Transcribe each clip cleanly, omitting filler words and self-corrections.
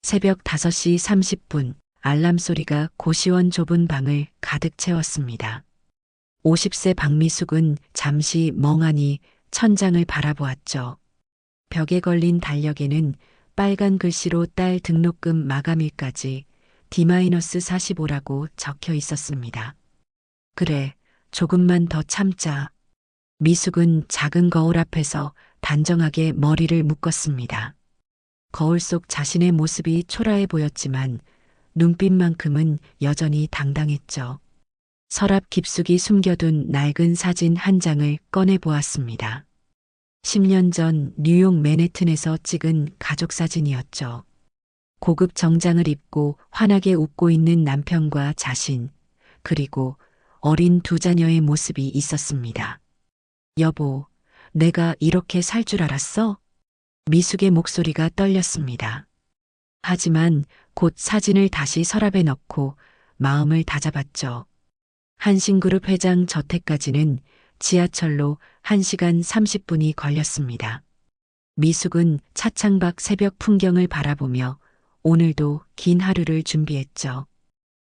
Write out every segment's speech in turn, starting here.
새벽 5시 30분 알람 소리가 고시원 좁은 방을 가득 채웠습니다. 50세 박미숙은 잠시 멍하니 천장을 바라보았죠. 벽에 걸린 달력에는 빨간 글씨로 딸 등록금 마감일까지 D-45라고 적혀 있었습니다. 그래, 조금만 더 참자. 미숙은 작은 거울 앞에서 단정하게 머리를 묶었습니다. 거울 속 자신의 모습이 초라해 보였지만 눈빛만큼은 여전히 당당했죠. 서랍 깊숙이 숨겨둔 낡은 사진 한 장을 꺼내 보았습니다. 10년 전 뉴욕 맨해튼에서 찍은 가족 사진이었죠. 고급 정장을 입고 환하게 웃고 있는 남편과 자신, 그리고 어린 두 자녀의 모습이 있었습니다. 여보, 내가 이렇게 살 줄 알았어? 미숙의 목소리가 떨렸습니다. 하지만 곧 사진을 다시 서랍에 넣고 마음을 다잡았죠. 한신그룹 회장 저택까지는 지하철로 1시간 30분이 걸렸습니다. 미숙은 차창밖 새벽 풍경을 바라보며 오늘도 긴 하루를 준비했죠.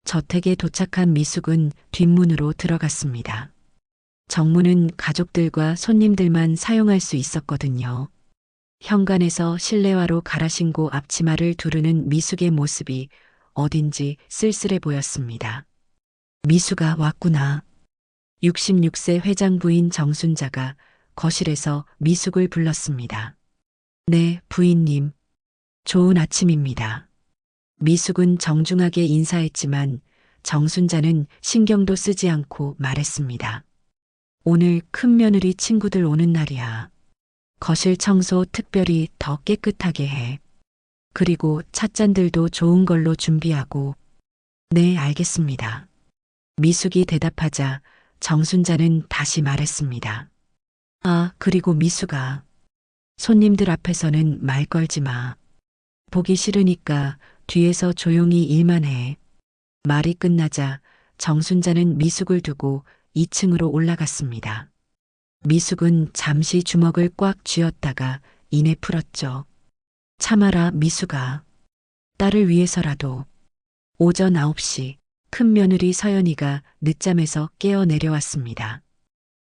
저택에 도착한 미숙은 뒷문으로 들어갔습니다. 정문은 가족들과 손님들만 사용할 수 있었거든요. 현관에서 실내화로 갈아 신고 앞치마를 두르는 미숙의 모습이 어딘지 쓸쓸해 보였습니다. 미숙아 왔구나. 66세 회장 부인 정순자가 거실에서 미숙을 불렀습니다. 네, 부인님. 좋은 아침입니다. 미숙은 정중하게 인사했지만 정순자는 신경도 쓰지 않고 말했습니다. 오늘 큰 며느리 친구들 오는 날이야. 거실 청소 특별히 더 깨끗하게 해. 그리고 찻잔들도 좋은 걸로 준비하고. 네, 알겠습니다. 미숙이 대답하자 정순자는 다시 말했습니다. 아, 그리고 미숙아. 손님들 앞에서는 말 걸지 마. 보기 싫으니까 뒤에서 조용히 일만 해. 말이 끝나자 정순자는 미숙을 두고 2층으로 올라갔습니다. 미숙은 잠시 주먹을 꽉 쥐었다가 이내 풀었죠. 참아라, 미숙아. 딸을 위해서라도. 오전 9시 큰 며느리 서연이가 늦잠에서 깨어 내려왔습니다.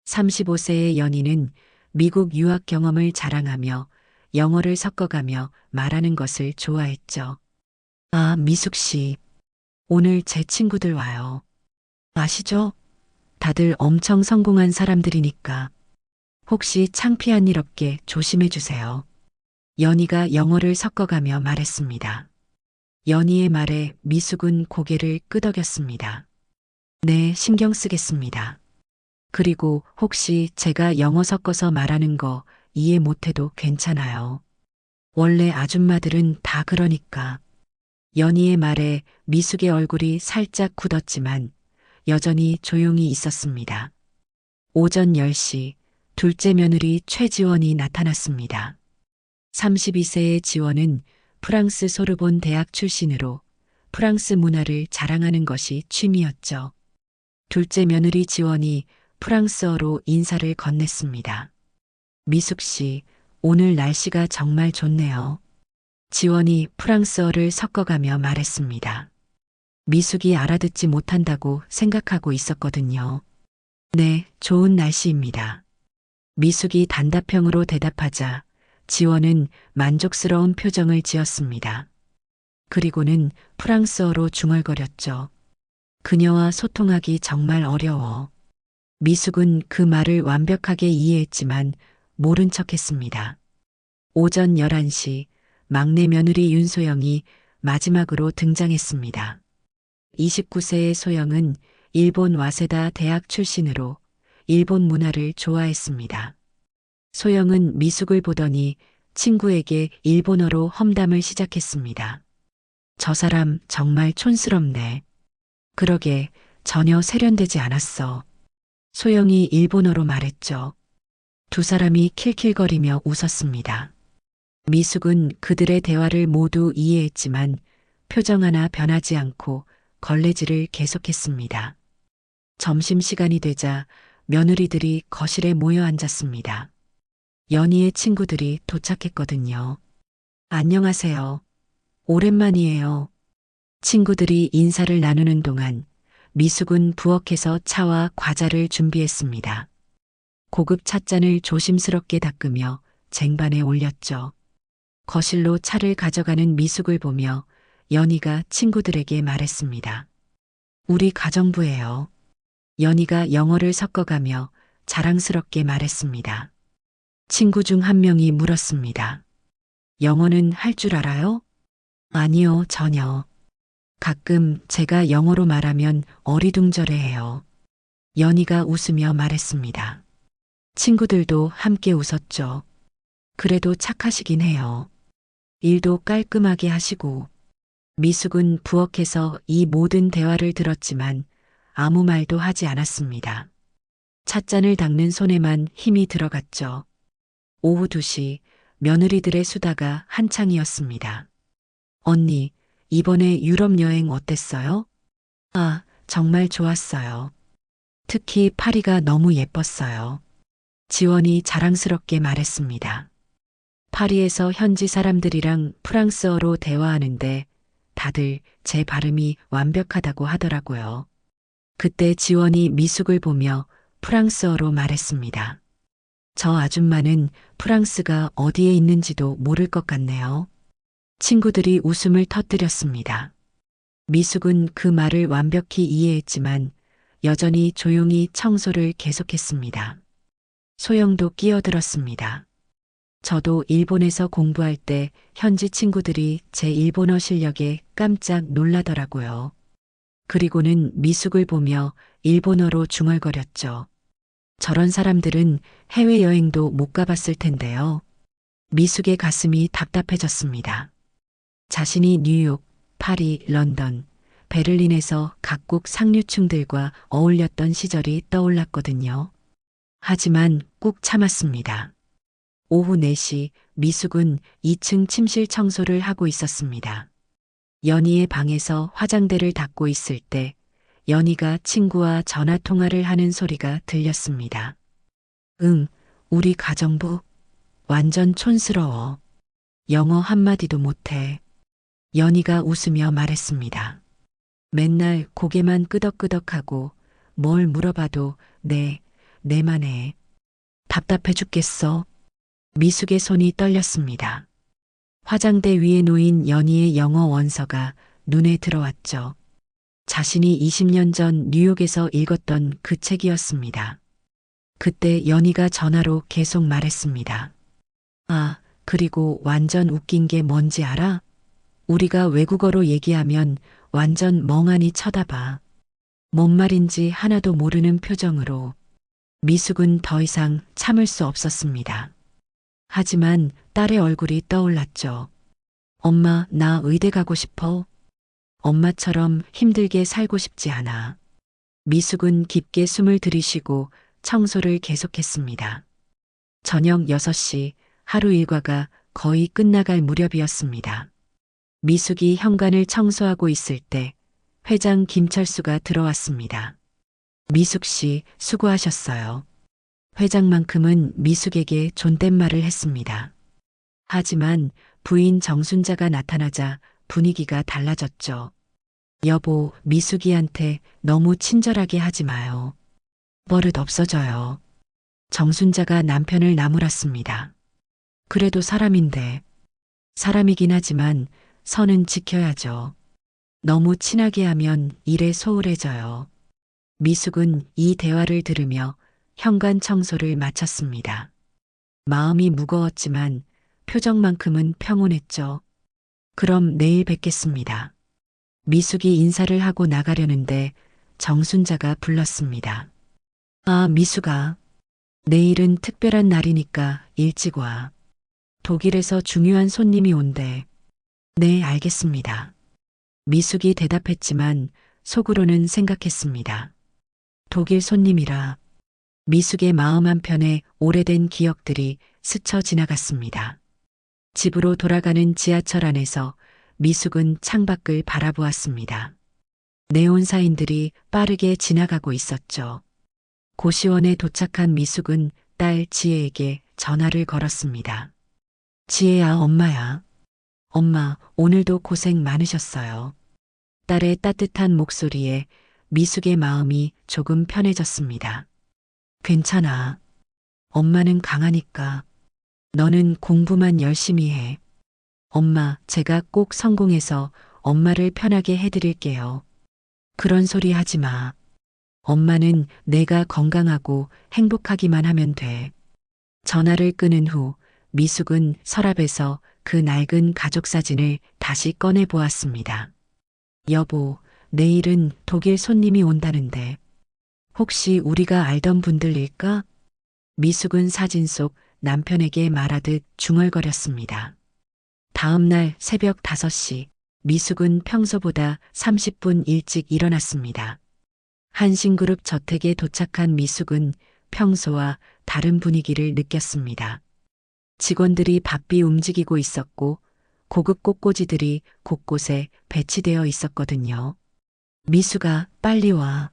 35세의 연희는 미국 유학 경험을 자랑하며 영어를 섞어가며 말하는 것을 좋아했죠. 아, 미숙 씨. 오늘 제 친구들 와요. 아시죠? 다들 엄청 성공한 사람들이니까. 혹시 창피한 일 없게 조심해 주세요. 연희가 영어를 섞어가며 말했습니다. 연희의 말에 미숙은 고개를 끄덕였습니다. 네, 신경 쓰겠습니다. 그리고 혹시 제가 영어 섞어서 말하는 거 이해 못해도 괜찮아요. 원래 아줌마들은 다 그러니까. 연희의 말에 미숙의 얼굴이 살짝 굳었지만 여전히 조용히 있었습니다. 오전 10시 둘째 며느리 최지원이 나타났습니다. 32세의 지원은 프랑스 소르본 대학 출신으로 프랑스 문화를 자랑하는 것이 취미였죠. 둘째 며느리 지원이 프랑스어로 인사를 건넸습니다. 미숙 씨, 오늘 날씨가 정말 좋네요. 지원이 프랑스어를 섞어가며 말했습니다. 미숙이 알아듣지 못한다고 생각하고 있었거든요. 네, 좋은 날씨입니다. 미숙이 단답형으로 대답하자 지원은 만족스러운 표정을 지었습니다. 그리고는 프랑스어로 중얼거렸죠. 그녀와 소통하기 정말 어려워. 미숙은 그 말을 완벽하게 이해했지만 모른 척했습니다. 오전 11시 막내 며느리 윤소영이 마지막으로 등장했습니다. 29세의 소영은 일본 와세다 대학 출신으로 일본 문화를 좋아했습니다. 소영은 미숙을 보더니 친구에게 일본어로 험담을 시작했습니다. 저 사람 정말 촌스럽네. 그러게 전혀 세련되지 않았어. 소영이 일본어로 말했죠. 두 사람이 킬킬거리며 웃었습니다. 미숙은 그들의 대화를 모두 이해했지만 표정 하나 변하지 않고 걸레질을 계속했습니다. 점심시간이 되자 며느리들이 거실에 모여 앉았습니다. 연희의 친구들이 도착했거든요. 안녕하세요. 오랜만이에요. 친구들이 인사를 나누는 동안 미숙은 부엌에서 차와 과자를 준비했습니다. 고급 찻잔을 조심스럽게 닦으며 쟁반에 올렸죠. 거실로 차를 가져가는 미숙을 보며 연희가 친구들에게 말했습니다. 우리 가정부예요. 연희가 영어를 섞어가며 자랑스럽게 말했습니다. 친구 중 한 명이 물었습니다. 영어는 할 줄 알아요? 아니요, 전혀. 가끔 제가 영어로 말하면 어리둥절해해요. 연희가 웃으며 말했습니다. 친구들도 함께 웃었죠. 그래도 착하시긴 해요. 일도 깔끔하게 하시고. 미숙은 부엌에서 이 모든 대화를 들었지만 아무 말도 하지 않았습니다. 찻잔을 닦는 손에만 힘이 들어갔죠. 오후 2시 며느리들의 수다가 한창이었습니다. 언니, 이번에 유럽 여행 어땠어요? 아, 정말 좋았어요. 특히 파리가 너무 예뻤어요. 지원이 자랑스럽게 말했습니다. 파리에서 현지 사람들이랑 프랑스어로 대화하는데 다들 제 발음이 완벽하다고 하더라고요. 그때 지원이 미숙을 보며 프랑스어로 말했습니다. 저 아줌마는 프랑스가 어디에 있는지도 모를 것 같네요. 친구들이 웃음을 터뜨렸습니다. 미숙은 그 말을 완벽히 이해했지만 여전히 조용히 청소를 계속했습니다. 소영도 끼어들었습니다. 저도 일본에서 공부할 때 현지 친구들이 제 일본어 실력에 깜짝 놀라더라고요. 그리고는 미숙을 보며 일본어로 중얼거렸죠. 저런 사람들은 해외여행도 못 가봤을 텐데요. 미숙의 가슴이 답답해졌습니다. 자신이 뉴욕, 파리, 런던, 베를린에서 각국 상류층들과 어울렸던 시절이 떠올랐거든요. 하지만 꾹 참았습니다. 오후 4시 미숙은 2층 침실 청소를 하고 있었습니다. 연희의 방에서 화장대를 닦고 있을 때 연희가 친구와 전화 통화를 하는 소리가 들렸습니다. 응, 우리 가정부 완전 촌스러워. 영어 한마디도 못해. 연희가 웃으며 말했습니다. 맨날 고개만 끄덕끄덕하고 뭘 물어봐도 내만 해. 답답해 죽겠어. 미숙의 손이 떨렸습니다. 화장대 위에 놓인 연희의 영어 원서가 눈에 들어왔죠. 자신이 20년 전 뉴욕에서 읽었던 그 책이었습니다. 그때 연희가 전화로 계속 말했습니다. 아, 그리고 완전 웃긴 게 뭔지 알아? 우리가 외국어로 얘기하면 완전 멍하니 쳐다봐. 뭔 말인지 하나도 모르는 표정으로. 미숙은 더 이상 참을 수 없었습니다. 하지만 딸의 얼굴이 떠올랐죠. 엄마, 나 의대 가고 싶어. 엄마처럼 힘들게 살고 싶지 않아. 미숙은 깊게 숨을 들이쉬고 청소를 계속했습니다. 저녁 6시 하루 일과가 거의 끝나갈 무렵이었습니다. 미숙이 현관을 청소하고 있을 때 회장 김철수가 들어왔습니다. 미숙 씨, 수고하셨어요. 회장만큼은 미숙에게 존댓말을 했습니다. 하지만 부인 정순자가 나타나자 분위기가 달라졌죠. 여보, 미숙이한테 너무 친절하게 하지 마요. 버릇 없어져요. 정순자가 남편을 나무랐습니다. 그래도 사람인데. 사람이긴 하지만 선은 지켜야죠. 너무 친하게 하면 일에 소홀해져요. 미숙은 이 대화를 들으며 현관 청소를 마쳤습니다. 마음이 무거웠지만 표정만큼은 평온했죠. 그럼 내일 뵙겠습니다. 미숙이 인사를 하고 나가려는데 정순자가 불렀습니다. 아, 미숙아. 내일은 특별한 날이니까 일찍 와. 독일에서 중요한 손님이 온대. 네, 알겠습니다. 미숙이 대답했지만 속으로는 생각했습니다. 독일 손님이라. 미숙의 마음 한편에 오래된 기억들이 스쳐 지나갔습니다. 집으로 돌아가는 지하철 안에서 미숙은 창밖을 바라보았습니다. 네온사인들이 빠르게 지나가고 있었죠. 고시원에 도착한 미숙은 딸 지혜에게 전화를 걸었습니다. 지혜야, 엄마야. 엄마, 오늘도 고생 많으셨어요. 딸의 따뜻한 목소리에 미숙의 마음이 조금 편해졌습니다. 괜찮아. 엄마는 강하니까. 너는 공부만 열심히 해. 엄마, 제가 꼭 성공해서 엄마를 편하게 해드릴게요. 그런 소리 하지 마. 엄마는 내가 건강하고 행복하기만 하면 돼. 전화를 끊은 후 미숙은 서랍에서 그 낡은 가족 사진을 다시 꺼내 보았습니다. 여보, 내일은 독일 손님이 온다는데 혹시 우리가 알던 분들일까? 미숙은 사진 속 남편에게 말하듯 중얼거렸습니다. 다음 날 새벽 5시 미숙은 평소보다 30분 일찍 일어났습니다. 한신그룹 저택에 도착한 미숙은 평소와 다른 분위기를 느꼈습니다. 직원들이 바삐 움직이고 있었고 고급 꽃꽂이들이 곳곳에 배치되어 있었거든요. 미숙아, 빨리 와.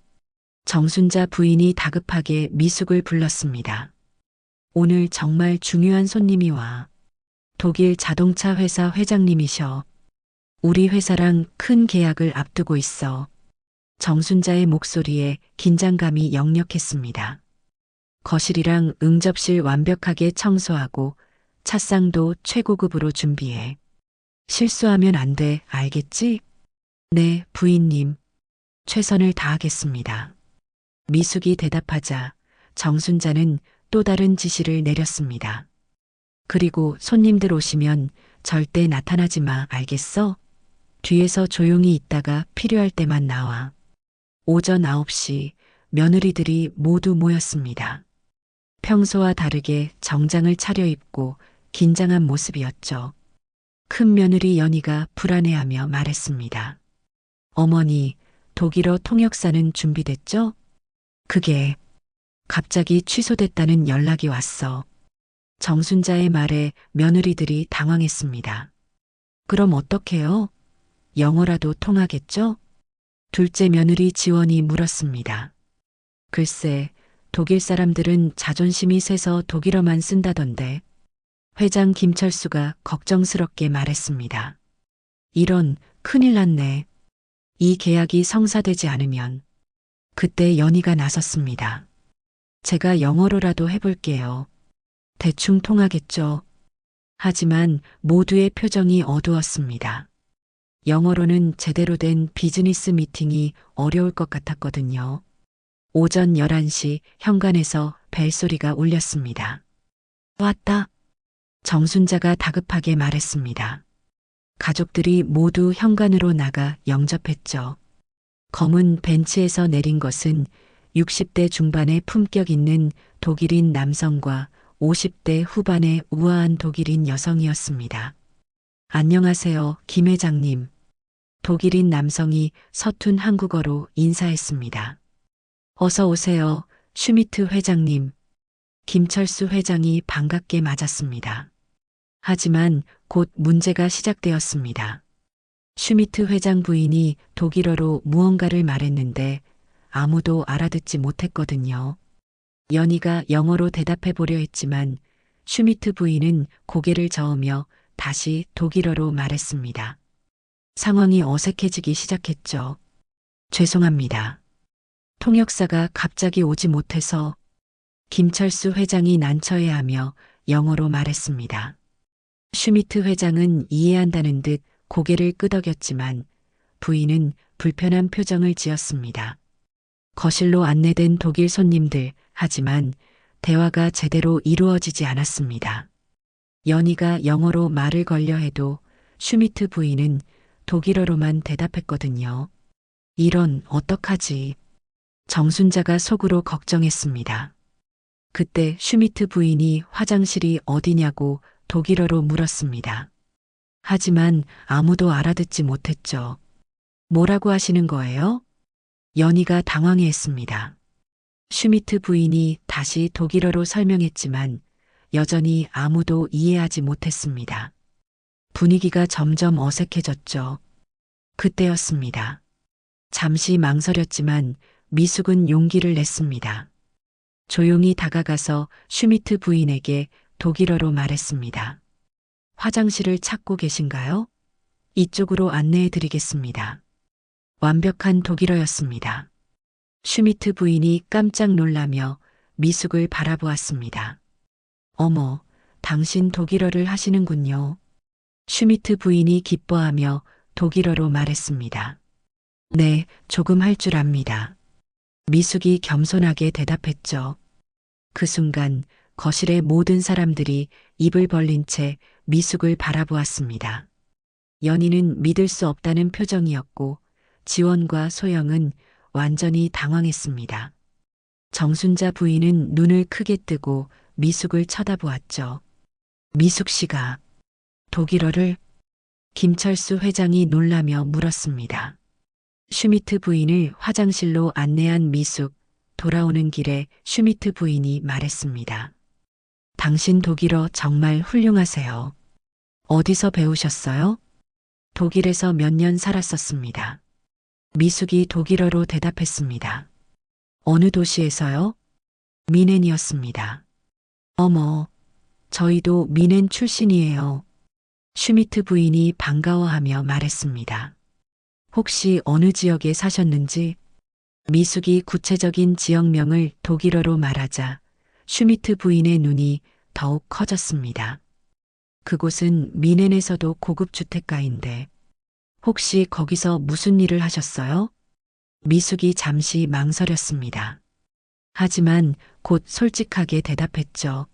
정순자 부인이 다급하게 미숙을 불렀습니다. 오늘 정말 중요한 손님이 와. 독일 자동차 회사 회장님이셔. 우리 회사랑 큰 계약을 앞두고 있어. 정순자의 목소리에 긴장감이 역력했습니다. 거실이랑 응접실 완벽하게 청소하고 찻상도 최고급으로 준비해. 실수하면 안 돼, 알겠지? 네, 부인님. 최선을 다하겠습니다. 미숙이 대답하자 정순자는 또 다른 지시를 내렸습니다. 그리고 손님들 오시면 절대 나타나지 마, 알겠어? 뒤에서 조용히 있다가 필요할 때만 나와. 오전 9시 며느리들이 모두 모였습니다. 평소와 다르게 정장을 차려입고 긴장한 모습이었죠. 큰 며느리 연희가 불안해하며 말했습니다. 어머니, 독일어 통역사는 준비됐죠? 그게 갑자기 취소됐다는 연락이 왔어. 정순자의 말에 며느리들이 당황했습니다. 그럼 어떡해요? 영어라도 통하겠죠? 둘째 며느리 지원이 물었습니다. 글쎄, 독일 사람들은 자존심이 세서 독일어만 쓴다던데. 회장 김철수가 걱정스럽게 말했습니다. 이런, 큰일 났네. 이 계약이 성사되지 않으면. 그때 연희가 나섰습니다. 제가 영어로라도 해볼게요. 대충 통하겠죠. 하지만 모두의 표정이 어두웠습니다. 영어로는 제대로 된 비즈니스 미팅이 어려울 것 같았거든요. 오전 11시 현관에서 벨소리가 울렸습니다. 왔다. 정순자가 다급하게 말했습니다. 가족들이 모두 현관으로 나가 영접했죠. 검은 벤치에서 내린 것은 60대 중반의 품격 있는 독일인 남성과 50대 후반의 우아한 독일인 여성이었습니다. 안녕하세요, 김 회장님. 독일인 남성이 서툰 한국어로 인사했습니다. 어서 오세요, 슈미트 회장님. 김철수 회장이 반갑게 맞았습니다. 하지만 곧 문제가 시작되었습니다. 슈미트 회장 부인이 독일어로 무언가를 말했는데 아무도 알아듣지 못했거든요. 연희가 영어로 대답해 보려 했지만 슈미트 부인은 고개를 저으며 다시 독일어로 말했습니다. 상황이 어색해지기 시작했죠. 죄송합니다. 통역사가 갑자기 오지 못해서. 김철수 회장이 난처해하며 영어로 말했습니다. 슈미트 회장은 이해한다는 듯 고개를 끄덕였지만 부인은 불편한 표정을 지었습니다. 거실로 안내된 독일 손님들, 하지만 대화가 제대로 이루어지지 않았습니다. 연희가 영어로 말을 걸려 해도 슈미트 부인은 독일어로만 대답했거든요. 이런, 어떡하지? 정순자가 속으로 걱정했습니다. 그때 슈미트 부인이 화장실이 어디냐고 독일어로 물었습니다. 하지만 아무도 알아듣지 못했죠. 뭐라고 하시는 거예요? 연희가 당황해했습니다. 슈미트 부인이 다시 독일어로 설명했지만 여전히 아무도 이해하지 못했습니다. 분위기가 점점 어색해졌죠. 그때였습니다. 잠시 망설였지만 미숙은 용기를 냈습니다. 조용히 다가가서 슈미트 부인에게 독일어로 말했습니다. 화장실을 찾고 계신가요? 이쪽으로 안내해 드리겠습니다. 완벽한 독일어였습니다. 슈미트 부인이 깜짝 놀라며 미숙을 바라보았습니다. 어머, 당신 독일어를 하시는군요. 슈미트 부인이 기뻐하며 독일어로 말했습니다. 네, 조금 할 줄 압니다. 미숙이 겸손하게 대답했죠. 그 순간 거실의 모든 사람들이 입을 벌린 채 미숙을 바라보았습니다. 연희는 믿을 수 없다는 표정이었고 지원과 소영은 완전히 당황했습니다. 정순자 부인은 눈을 크게 뜨고 미숙을 쳐다보았죠. 미숙 씨가 독일어를? 김철수 회장이 놀라며 물었습니다. 슈미트 부인을 화장실로 안내한 미숙, 돌아오는 길에 슈미트 부인이 말했습니다. 당신 독일어 정말 훌륭하세요. 어디서 배우셨어요? 독일에서 몇 년 살았었습니다. 미숙이 독일어로 대답했습니다. 어느 도시에서요? 미넨이었습니다. 어머, 저희도 미넨 출신이에요. 슈미트 부인이 반가워하며 말했습니다. 혹시 어느 지역에 사셨는지? 미숙이 구체적인 지역명을 독일어로 말하자 슈미트 부인의 눈이 더욱 커졌습니다. 그곳은 미넨에서도 고급 주택가인데 혹시 거기서 무슨 일을 하셨어요? 미숙이 잠시 망설였습니다. 하지만 곧 솔직하게 대답했죠.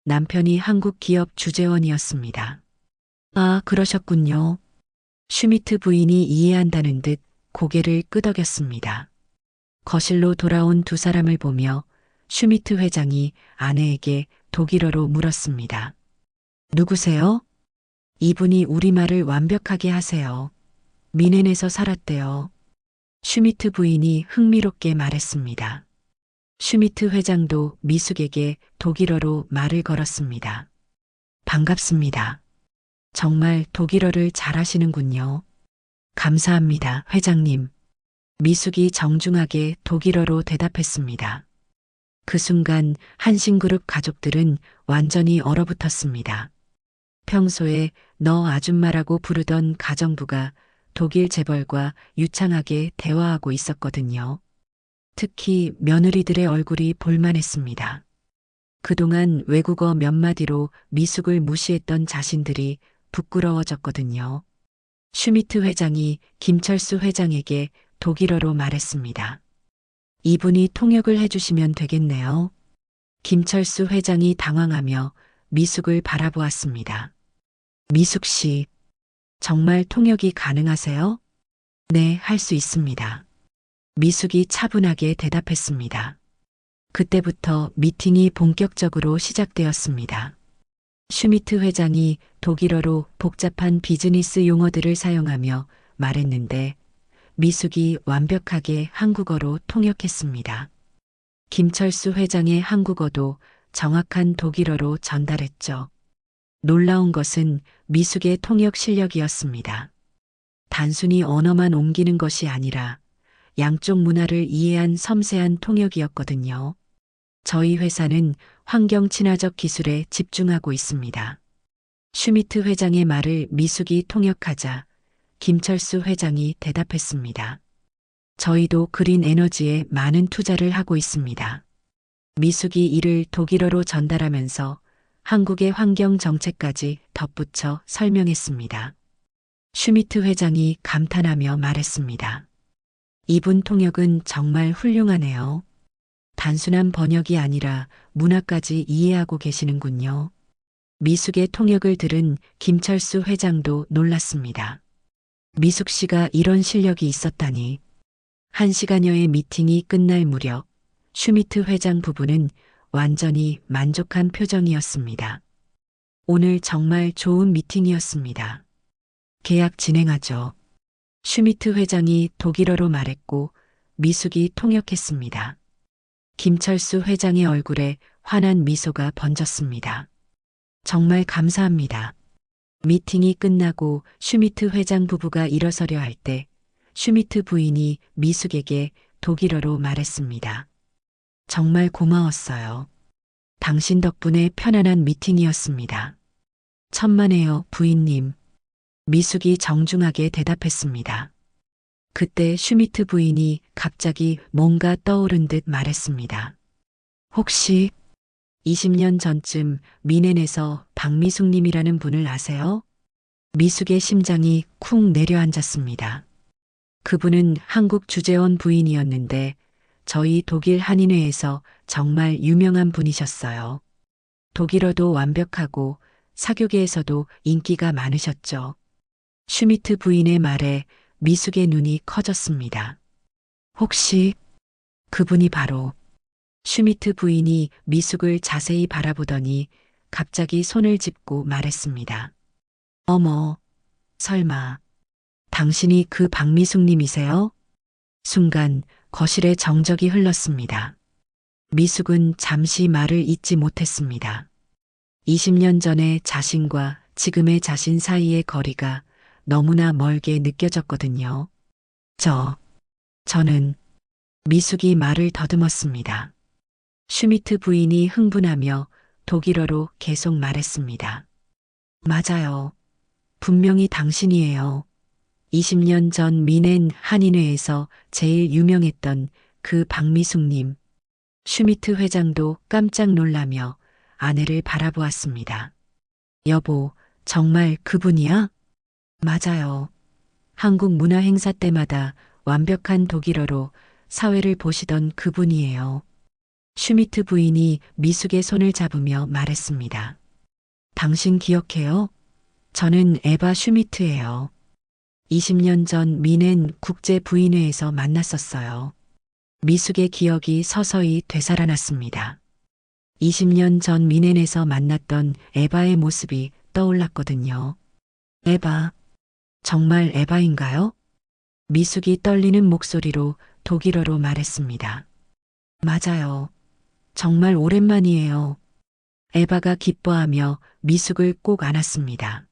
남편이 한국 기업 주재원이었습니다. 아, 그러셨군요. 슈미트 부인이 이해한다는 듯 고개를 끄덕였습니다. 거실로 돌아온 두 사람을 보며 슈미트 회장이 아내에게 독일어로 물었습니다. 누구세요? 이분이 우리말을 완벽하게 하세요. 미넨에서 살았대요. 슈미트 부인이 흥미롭게 말했습니다. 슈미트 회장도 미숙에게 독일어로 말을 걸었습니다. 반갑습니다. 정말 독일어를 잘하시는군요. 감사합니다, 회장님. 미숙이 정중하게 독일어로 대답했습니다. 그 순간 한신그룹 가족들은 완전히 얼어붙었습니다. 평소에 너 아줌마라고 부르던 가정부가 독일 재벌과 유창하게 대화하고 있었거든요. 특히 며느리들의 얼굴이 볼만했습니다. 그동안 외국어 몇 마디로 미숙을 무시했던 자신들이 부끄러워졌거든요. 슈미트 회장이 김철수 회장에게 독일어로 말했습니다. 이분이 통역을 해주시면 되겠네요. 김철수 회장이 당황하며 미숙을 바라보았습니다. 미숙 씨, 정말 통역이 가능하세요? 네, 할 수 있습니다. 미숙이 차분하게 대답했습니다. 그때부터 미팅이 본격적으로 시작되었습니다. 슈미트 회장이 독일어로 복잡한 비즈니스 용어들을 사용하며 말했는데 미숙이 완벽하게 한국어로 통역했습니다. 김철수 회장의 한국어도 정확한 독일어로 전달했죠. 놀라운 것은 미숙의 통역 실력이었습니다. 단순히 언어만 옮기는 것이 아니라 양쪽 문화를 이해한 섬세한 통역이었거든요. 저희 회사는 환경 친화적 기술에 집중하고 있습니다. 슈미트 회장의 말을 미숙이 통역하자 김철수 회장이 대답했습니다. 저희도 그린 에너지에 많은 투자를 하고 있습니다. 미숙이 이를 독일어로 전달하면서 한국의 환경 정책까지 덧붙여 설명했습니다. 슈미트 회장이 감탄하며 말했습니다. 이분 통역은 정말 훌륭하네요. 단순한 번역이 아니라 문화까지 이해하고 계시는군요. 미숙의 통역을 들은 김철수 회장도 놀랐습니다. 미숙 씨가 이런 실력이 있었다니. 1시간여의 미팅이 끝날 무렵 슈미트 회장 부부는 완전히 만족한 표정이었습니다. 오늘 정말 좋은 미팅이었습니다. 계약 진행하죠. 슈미트 회장이 독일어로 말했고 미숙이 통역했습니다. 김철수 회장의 얼굴에 환한 미소가 번졌습니다. 정말 감사합니다. 미팅이 끝나고 슈미트 회장 부부가 일어서려 할 때 슈미트 부인이 미숙에게 독일어로 말했습니다. 정말 고마웠어요. 당신 덕분에 편안한 미팅이었습니다. 천만에요, 부인님. 미숙이 정중하게 대답했습니다. 그때 슈미트 부인이 갑자기 뭔가 떠오른 듯 말했습니다. 혹시 20년 전쯤 미넨에서 박미숙님이라는 분을 아세요? 미숙의 심장이 쿵 내려앉았습니다. 그분은 한국 주재원 부인이었는데 저희 독일 한인회에서 정말 유명한 분이셨어요. 독일어도 완벽하고 사교계에서도 인기가 많으셨죠. 슈미트 부인의 말에 미숙의 눈이 커졌습니다. 혹시 그분이 바로 슈미트 부인이 미숙을 자세히 바라보더니 갑자기 손을 짚고 말했습니다. 어머, 설마 당신이 그 박미숙님이세요? 순간 거실에 정적이 흘렀습니다. 미숙은 잠시 말을 잇지 못했습니다. 20년 전의 자신과 지금의 자신 사이의 거리가 너무나 멀게 느껴졌거든요. 저는 미숙이 말을 더듬었습니다. 슈미트 부인이 흥분하며 독일어로 계속 말했습니다. 맞아요. 분명히 당신이에요. 20년 전 미넨 한인회에서 제일 유명했던 그 박미숙님. 슈미트 회장도 깜짝 놀라며 아내를 바라보았습니다. 여보, 정말 그분이야? 맞아요. 한국 문화 행사 때마다 완벽한 독일어로 사회를 보시던 그분이에요. 슈미트 부인이 미숙의 손을 잡으며 말했습니다. 당신 기억해요? 저는 에바 슈미트예요. 20년 전 미넨 국제 부인회에서 만났었어요. 미숙의 기억이 서서히 되살아났습니다. 20년 전 미넨에서 만났던 에바의 모습이 떠올랐거든요. 에바, 정말 에바인가요? 미숙이 떨리는 목소리로 독일어로 말했습니다. 맞아요. 정말 오랜만이에요. 에바가 기뻐하며 미숙을 꼭 안았습니다.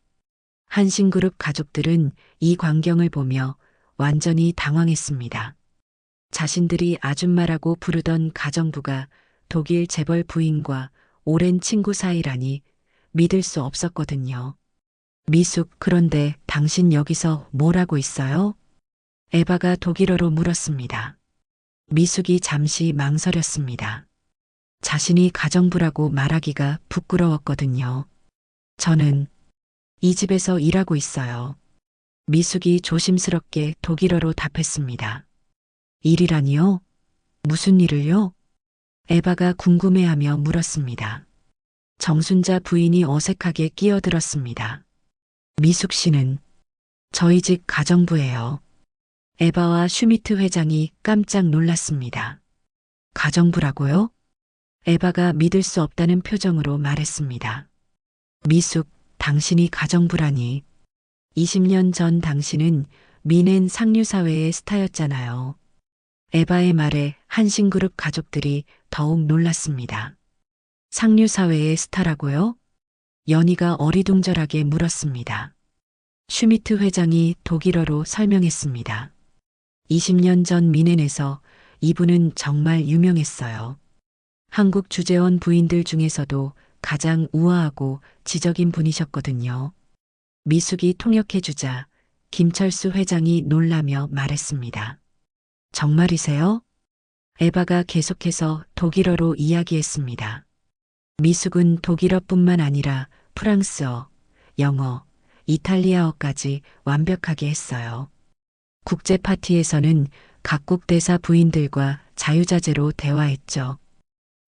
한신그룹 가족들은 이 광경을 보며 완전히 당황했습니다. 자신들이 아줌마라고 부르던 가정부가 독일 재벌 부인과 오랜 친구 사이라니 믿을 수 없었거든요. 미숙, 그런데 당신 여기서 뭘 하고 있어요? 에바가 독일어로 물었습니다. 미숙이 잠시 망설였습니다. 자신이 가정부라고 말하기가 부끄러웠거든요. 저는 이 집에서 일하고 있어요. 미숙이 조심스럽게 독일어로 답했습니다. 일이라니요? 무슨 일을요? 에바가 궁금해하며 물었습니다. 정순자 부인이 어색하게 끼어들었습니다. 미숙 씨는 저희 집 가정부예요. 에바와 슈미트 회장이 깜짝 놀랐습니다. 가정부라고요? 에바가 믿을 수 없다는 표정으로 말했습니다. 미숙, 당신이 가정부라니. 20년 전 당신은 미넨 상류사회의 스타였잖아요. 에바의 말에 한신그룹 가족들이 더욱 놀랐습니다. 상류사회의 스타라고요? 연희가 어리둥절하게 물었습니다. 슈미트 회장이 독일어로 설명했습니다. 20년 전 미넨에서 이분은 정말 유명했어요. 한국 주재원 부인들 중에서도 가장 우아하고 지적인 분이셨거든요. 미숙이 통역해주자 김철수 회장이 놀라며 말했습니다. 정말이세요? 에바가 계속해서 독일어로 이야기했습니다. 미숙은 독일어뿐만 아니라 프랑스어, 영어, 이탈리아어까지 완벽하게 했어요. 국제 파티에서는 각국 대사 부인들과 자유자재로 대화했죠.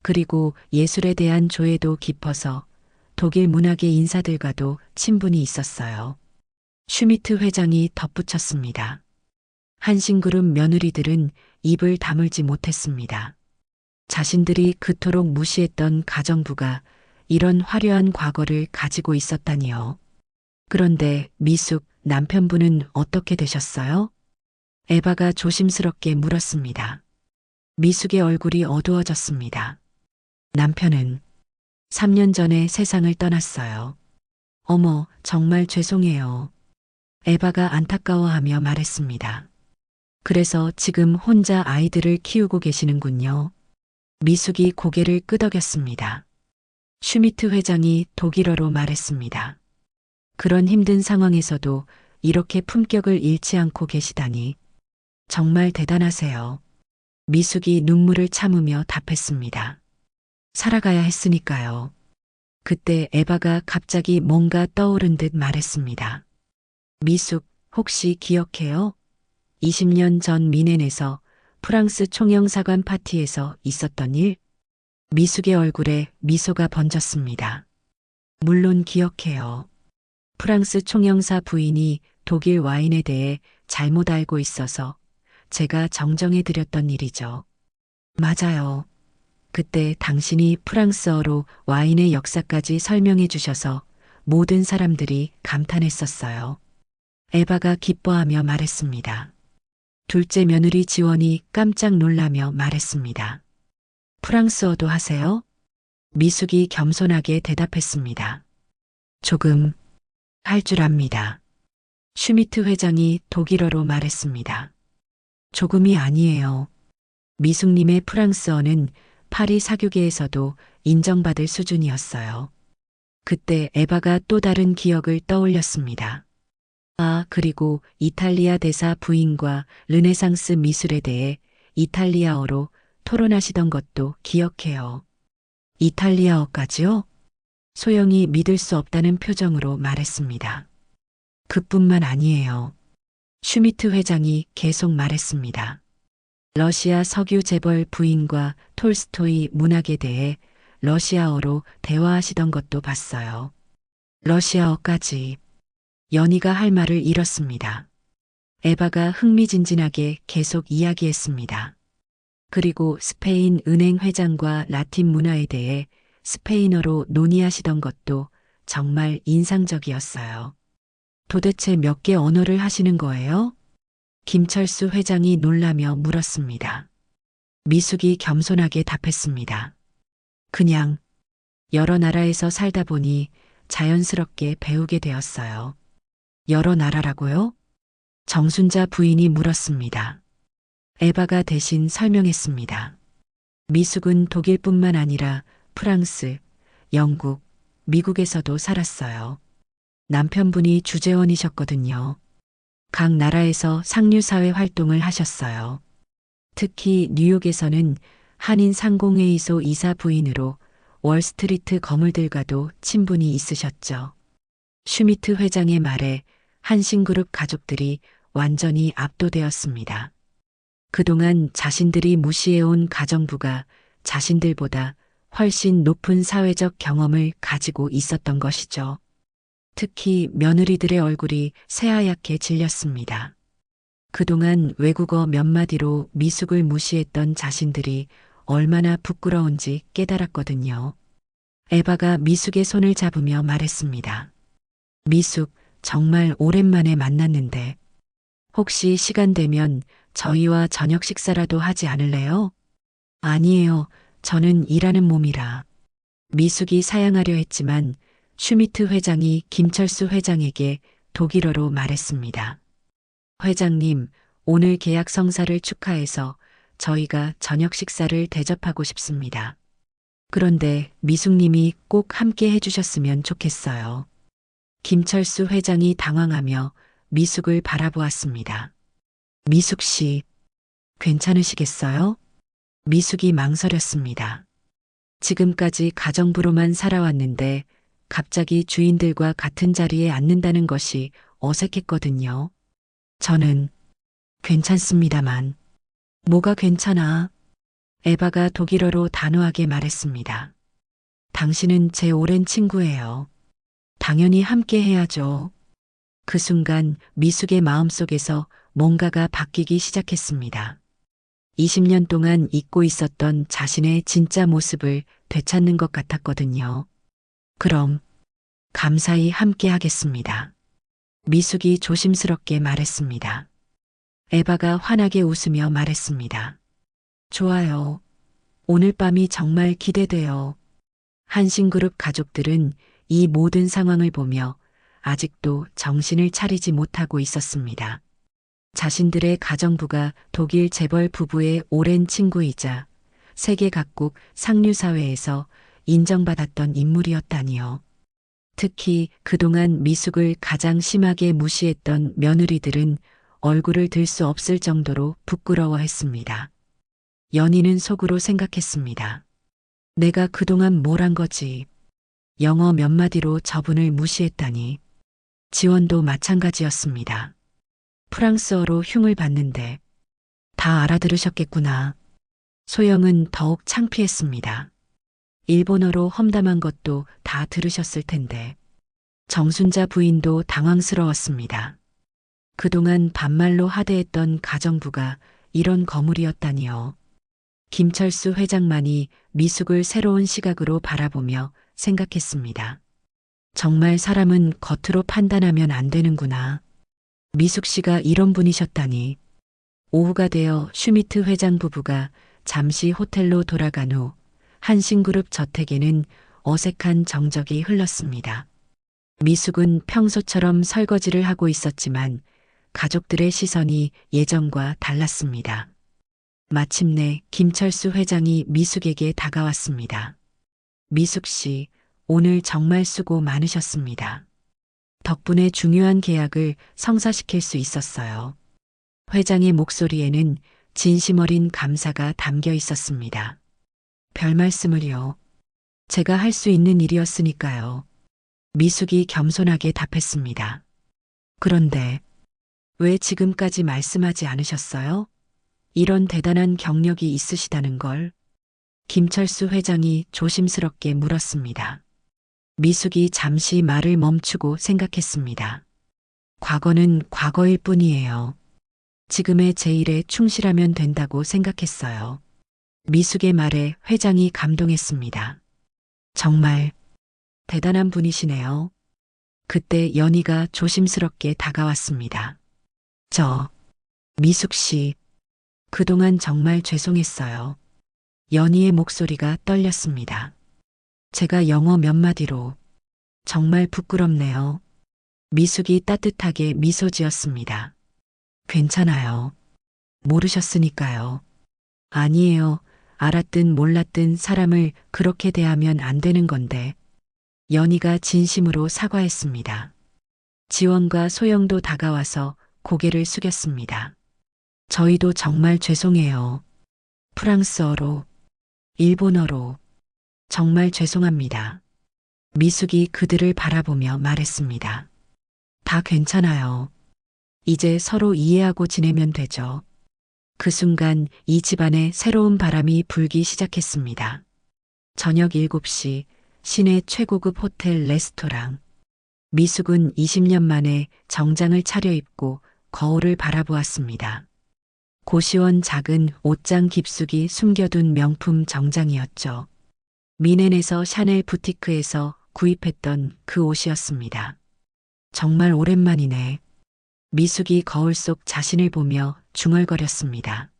그리고 예술에 대한 조예도 깊어서 독일 문학의 인사들과도 친분이 있었어요. 슈미트 회장이 덧붙였습니다. 한신그룹 며느리들은 입을 다물지 못했습니다. 자신들이 그토록 무시했던 가정부가 이런 화려한 과거를 가지고 있었다니요. 그런데 미숙, 남편분은 어떻게 되셨어요? 에바가 조심스럽게 물었습니다. 미숙의 얼굴이 어두워졌습니다. 남편은 3년 전에 세상을 떠났어요. 어머, 정말 죄송해요. 에바가 안타까워하며 말했습니다. 그래서 지금 혼자 아이들을 키우고 계시는군요. 미숙이 고개를 끄덕였습니다. 슈미트 회장이 독일어로 말했습니다. 그런 힘든 상황에서도 이렇게 품격을 잃지 않고 계시다니 정말 대단하세요. 미숙이 눈물을 참으며 답했습니다. 살아가야 했으니까요. 그때 에바가 갑자기 뭔가 떠오른 듯 말했습니다. 미숙, 혹시 기억해요? 20년 전 미넨에서 프랑스 총영사관 파티에서 있었던 일? 미숙의 얼굴에 미소가 번졌습니다. 물론 기억해요. 프랑스 총영사 부인이 독일 와인에 대해 잘못 알고 있어서 제가 정정해 드렸던 일이죠. 맞아요. 그때 당신이 프랑스어로 와인의 역사까지 설명해 주셔서 모든 사람들이 감탄했었어요. 에바가 기뻐하며 말했습니다. 둘째 며느리 지원이 깜짝 놀라며 말했습니다. 프랑스어도 하세요? 미숙이 겸손하게 대답했습니다. 조금 할 줄 압니다. 슈미트 회장이 독일어로 말했습니다. 조금이 아니에요. 미숙님의 프랑스어는 파리 사교계에서도 인정받을 수준이었어요. 그때 에바가 또 다른 기억을 떠올렸습니다. 아, 그리고 이탈리아 대사 부인과 르네상스 미술에 대해 이탈리아어로 토론하시던 것도 기억해요. 이탈리아어까지요? 소영이 믿을 수 없다는 표정으로 말했습니다. 그뿐만 아니에요. 슈미트 회장이 계속 말했습니다. 러시아 석유 재벌 부인과 톨스토이 문학에 대해 러시아어로 대화하시던 것도 봤어요. 러시아어까지. 연희가 할 말을 잃었습니다. 에바가 흥미진진하게 계속 이야기했습니다. 그리고 스페인 은행 회장과 라틴 문화에 대해 스페인어로 논의하시던 것도 정말 인상적이었어요. 도대체 몇 개 언어를 하시는 거예요? 김철수 회장이 놀라며 물었습니다. 미숙이 겸손하게 답했습니다. 그냥 여러 나라에서 살다 보니 자연스럽게 배우게 되었어요. 여러 나라라고요? 정순자 부인이 물었습니다. 에바가 대신 설명했습니다. 미숙은 독일뿐만 아니라 프랑스, 영국, 미국에서도 살았어요. 남편분이 주재원이셨거든요. 각 나라에서 상류사회 활동을 하셨어요. 특히 뉴욕에서는 한인 상공회의소 이사 부인으로 월스트리트 거물들과도 친분이 있으셨죠. 슈미트 회장의 말에 한신그룹 가족들이 완전히 압도되었습니다. 그동안 자신들이 무시해온 가정부가 자신들보다 훨씬 높은 사회적 경험을 가지고 있었던 것이죠. 특히 며느리들의 얼굴이 새하얗게 질렸습니다. 그동안 외국어 몇 마디로 미숙을 무시했던 자신들이 얼마나 부끄러운지 깨달았거든요. 에바가 미숙의 손을 잡으며 말했습니다. 미숙, 정말 오랜만에 만났는데 혹시 시간 되면 저희와 저녁 식사라도 하지 않을래요? 아니에요. 저는 일하는 몸이라. 미숙이 사양하려 했지만 슈미트 회장이 김철수 회장에게 독일어로 말했습니다. 회장님, 오늘 계약 성사를 축하해서 저희가 저녁 식사를 대접하고 싶습니다. 그런데 미숙님이 꼭 함께 해주셨으면 좋겠어요. 김철수 회장이 당황하며 미숙을 바라보았습니다. 미숙 씨, 괜찮으시겠어요? 미숙이 망설였습니다. 지금까지 가정부로만 살아왔는데 갑자기 주인들과 같은 자리에 앉는다는 것이 어색했거든요. 저는 괜찮습니다만. 뭐가 괜찮아? 에바가 독일어로 단호하게 말했습니다. 당신은 제 오랜 친구예요. 당연히 함께 해야죠. 그 순간 미숙의 마음속에서 뭔가가 바뀌기 시작했습니다. 20년 동안 잊고 있었던 자신의 진짜 모습을 되찾는 것 같았거든요. 그럼 감사히 함께 하겠습니다. 미숙이 조심스럽게 말했습니다. 에바가 환하게 웃으며 말했습니다. 좋아요. 오늘 밤이 정말 기대돼요. 한신그룹 가족들은 이 모든 상황을 보며 아직도 정신을 차리지 못하고 있었습니다. 자신들의 가정부가 독일 재벌 부부의 오랜 친구이자 세계 각국 상류사회에서 인정받았던 인물이었다니요. 특히 그동안 미숙을 가장 심하게 무시했던 며느리들은 얼굴을 들 수 없을 정도로 부끄러워했습니다. 연희는 속으로 생각했습니다. 내가 그동안 뭘 한 거지. 영어 몇 마디로 저분을 무시했다니. 지원도 마찬가지였습니다. 프랑스어로 흉을 봤는데 다 알아들으셨겠구나. 소영은 더욱 창피했습니다. 일본어로 험담한 것도 다 들으셨을 텐데. 정순자 부인도 당황스러웠습니다. 그동안 반말로 하대했던 가정부가 이런 거물이었다니요. 김철수 회장만이 미숙을 새로운 시각으로 바라보며 생각했습니다. 정말 사람은 겉으로 판단하면 안 되는구나. 미숙 씨가 이런 분이셨다니. 오후가 되어 슈미트 회장 부부가 잠시 호텔로 돌아간 후 한신그룹 저택에는 어색한 정적이 흘렀습니다. 미숙은 평소처럼 설거지를 하고 있었지만 가족들의 시선이 예전과 달랐습니다. 마침내 김철수 회장이 미숙에게 다가왔습니다. 미숙 씨, 오늘 정말 수고 많으셨습니다. 덕분에 중요한 계약을 성사시킬 수 있었어요. 회장의 목소리에는 진심 어린 감사가 담겨 있었습니다. 별 말씀을요. 제가 할 수 있는 일이었으니까요. 미숙이 겸손하게 답했습니다. 그런데 왜 지금까지 말씀하지 않으셨어요? 이런 대단한 경력이 있으시다는 걸. 김철수 회장이 조심스럽게 물었습니다. 미숙이 잠시 말을 멈추고 생각했습니다. 과거는 과거일 뿐이에요. 지금의 제 일에 충실하면 된다고 생각했어요. 미숙의 말에 회장이 감동했습니다. 정말 대단한 분이시네요. 그때 연희가 조심스럽게 다가왔습니다. 미숙 씨, 그동안 정말 죄송했어요. 연희의 목소리가 떨렸습니다. 제가 영어 몇 마디로 정말 부끄럽네요. 미숙이 따뜻하게 미소 지었습니다. 괜찮아요. 모르셨으니까요. 아니에요. 알았든 몰랐든 사람을 그렇게 대하면 안 되는 건데. 연희가 진심으로 사과했습니다. 지원과 소영도 다가와서 고개를 숙였습니다. 저희도 정말 죄송해요. 프랑스어로, 일본어로 정말 죄송합니다. 미숙이 그들을 바라보며 말했습니다. 다 괜찮아요. 이제 서로 이해하고 지내면 되죠. 그 순간 이 집안에 새로운 바람이 불기 시작했습니다. 저녁 7시 시내 최고급 호텔 레스토랑. 미숙은 20년 만에 정장을 차려입고 거울을 바라보았습니다. 고시원 작은 옷장 깊숙이 숨겨둔 명품 정장이었죠. 미넨에서 샤넬 부티크에서 구입했던 그 옷이었습니다. 정말 오랜만이네. 미숙이 거울 속 자신을 보며 중얼거렸습니다.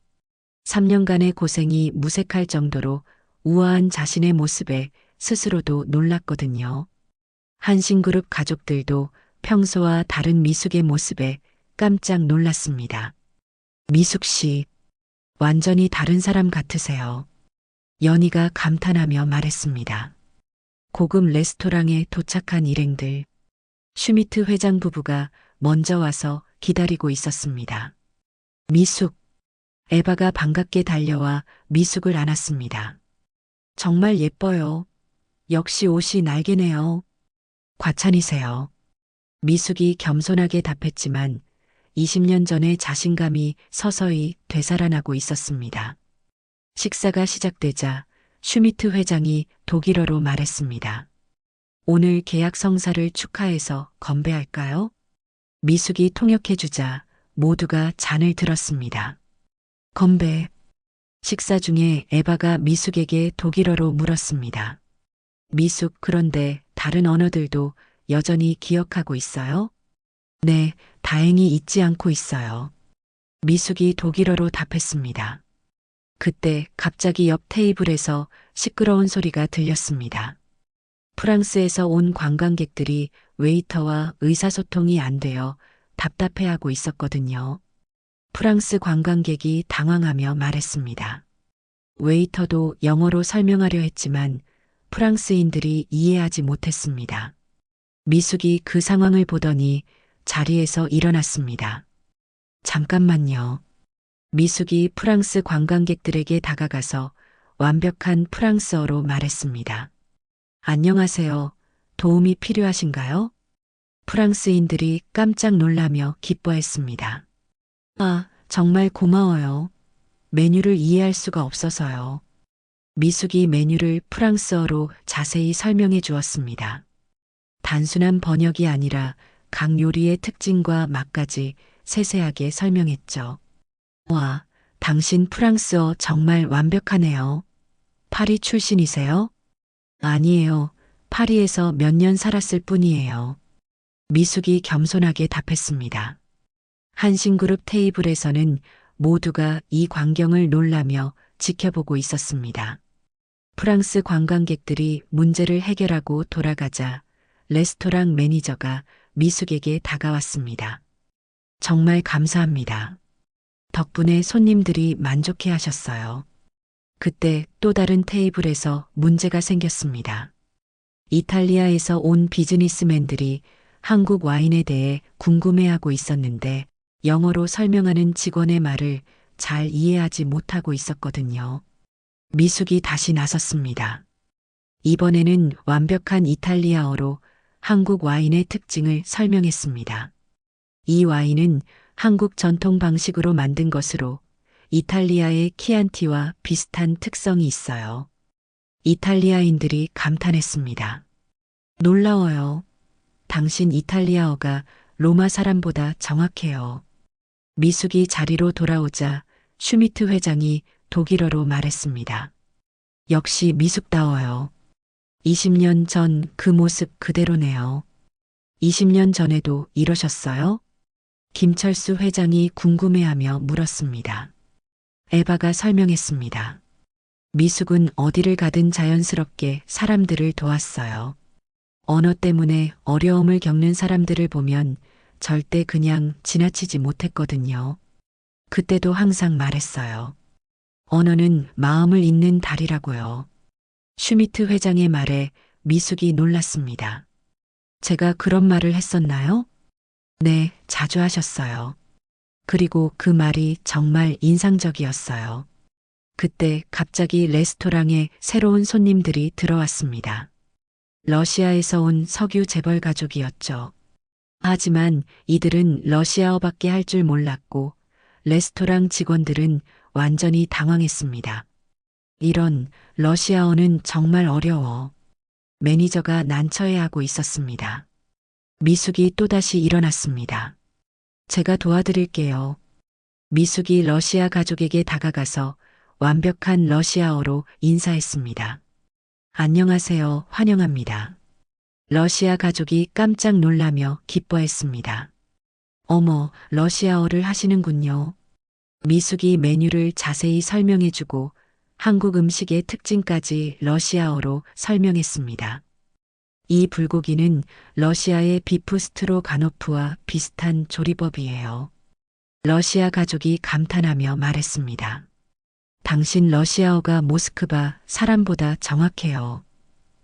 3년간의 고생이 무색할 정도로 우아한 자신의 모습에 스스로도 놀랐거든요. 한신그룹 가족들도 평소와 다른 미숙의 모습에 깜짝 놀랐습니다. 미숙 씨, 완전히 다른 사람 같으세요. 연희가 감탄하며 말했습니다. 고급 레스토랑에 도착한 일행들. 슈미트 회장 부부가 먼저 와서 기다리고 있었습니다. 미숙, 에바가 반갑게 달려와 미숙을 안았습니다. 정말 예뻐요. 역시 옷이 날개네요. 과찬이세요. 미숙이 겸손하게 답했지만 20년 전의 자신감이 서서히 되살아나고 있었습니다. 식사가 시작되자 슈미트 회장이 독일어로 말했습니다. 오늘 계약 성사를 축하해서 건배할까요? 미숙이 통역해주자 모두가 잔을 들었습니다. 건배. 식사 중에 에바가 미숙에게 독일어로 물었습니다. 미숙, 그런데 다른 언어들도 여전히 기억하고 있어요? 네, 다행히 잊지 않고 있어요. 미숙이 독일어로 답했습니다. 그때 갑자기 옆 테이블에서 시끄러운 소리가 들렸습니다. 프랑스에서 온 관광객들이 웨이터와 의사소통이 안 되어 답답해하고 있었거든요. 프랑스 관광객이 당황하며 말했습니다. 웨이터도 영어로 설명하려 했지만 프랑스인들이 이해하지 못했습니다. 미숙이 그 상황을 보더니 자리에서 일어났습니다. 잠깐만요. 미숙이 프랑스 관광객들에게 다가가서 완벽한 프랑스어로 말했습니다. 안녕하세요. 도움이 필요하신가요? 프랑스인들이 깜짝 놀라며 기뻐했습니다. 아, 정말 고마워요. 메뉴를 이해할 수가 없어서요. 미숙이 메뉴를 프랑스어로 자세히 설명해 주었습니다. 단순한 번역이 아니라 각 요리의 특징과 맛까지 세세하게 설명했죠. 와, 당신 프랑스어 정말 완벽하네요. 파리 출신이세요? 아니에요. 파리에서 몇 년 살았을 뿐이에요. 미숙이 겸손하게 답했습니다. 한신그룹 테이블에서는 모두가 이 광경을 놀라며 지켜보고 있었습니다. 프랑스 관광객들이 문제를 해결하고 돌아가자 레스토랑 매니저가 미숙에게 다가왔습니다. 정말 감사합니다. 덕분에 손님들이 만족해 하셨어요. 그때 또 다른 테이블에서 문제가 생겼습니다. 이탈리아에서 온 비즈니스맨들이 한국 와인에 대해 궁금해하고 있었는데 영어로 설명하는 직원의 말을 잘 이해하지 못하고 있었거든요. 미숙이 다시 나섰습니다. 이번에는 완벽한 이탈리아어로 한국 와인의 특징을 설명했습니다. 이 와인은 한국 전통 방식으로 만든 것으로 이탈리아의 키안티와 비슷한 특성이 있어요. 이탈리아인들이 감탄했습니다. 놀라워요. 당신 이탈리아어가 로마 사람보다 정확해요. 미숙이 자리로 돌아오자 슈미트 회장이 독일어로 말했습니다. 역시 미숙다워요. 20년 전 그 모습 그대로네요. 20년 전에도 이러셨어요? 김철수 회장이 궁금해하며 물었습니다. 에바가 설명했습니다. 미숙은 어디를 가든 자연스럽게 사람들을 도왔어요. 언어 때문에 어려움을 겪는 사람들을 보면 절대 그냥 지나치지 못했거든요. 그때도 항상 말했어요. 언어는 마음을 잇는 달이라고요. 슈미트 회장의 말에 미숙이 놀랐습니다. 제가 그런 말을 했었나요? 네, 자주 하셨어요. 그리고 그 말이 정말 인상적이었어요. 그때 갑자기 레스토랑에 새로운 손님들이 들어왔습니다. 러시아에서 온 석유 재벌 가족이었죠. 하지만 이들은 러시아어밖에 할 줄 몰랐고 레스토랑 직원들은 완전히 당황했습니다. 이런 러시아어는 정말 어려워. 매니저가 난처해하고 있었습니다. 미숙이 또다시 일어났습니다. 제가 도와드릴게요. 미숙이 러시아 가족에게 다가가서 완벽한 러시아어로 인사했습니다. 안녕하세요. 환영합니다. 러시아 가족이 깜짝 놀라며 기뻐했습니다. 어머, 러시아어를 하시는군요. 미숙이 메뉴를 자세히 설명해주고 한국 음식의 특징까지 러시아어로 설명했습니다. 이 불고기는 러시아의 비프 스트로가노프와 비슷한 조리법이에요. 러시아 가족이 감탄하며 말했습니다. 당신 러시아어가 모스크바 사람보다 정확해요.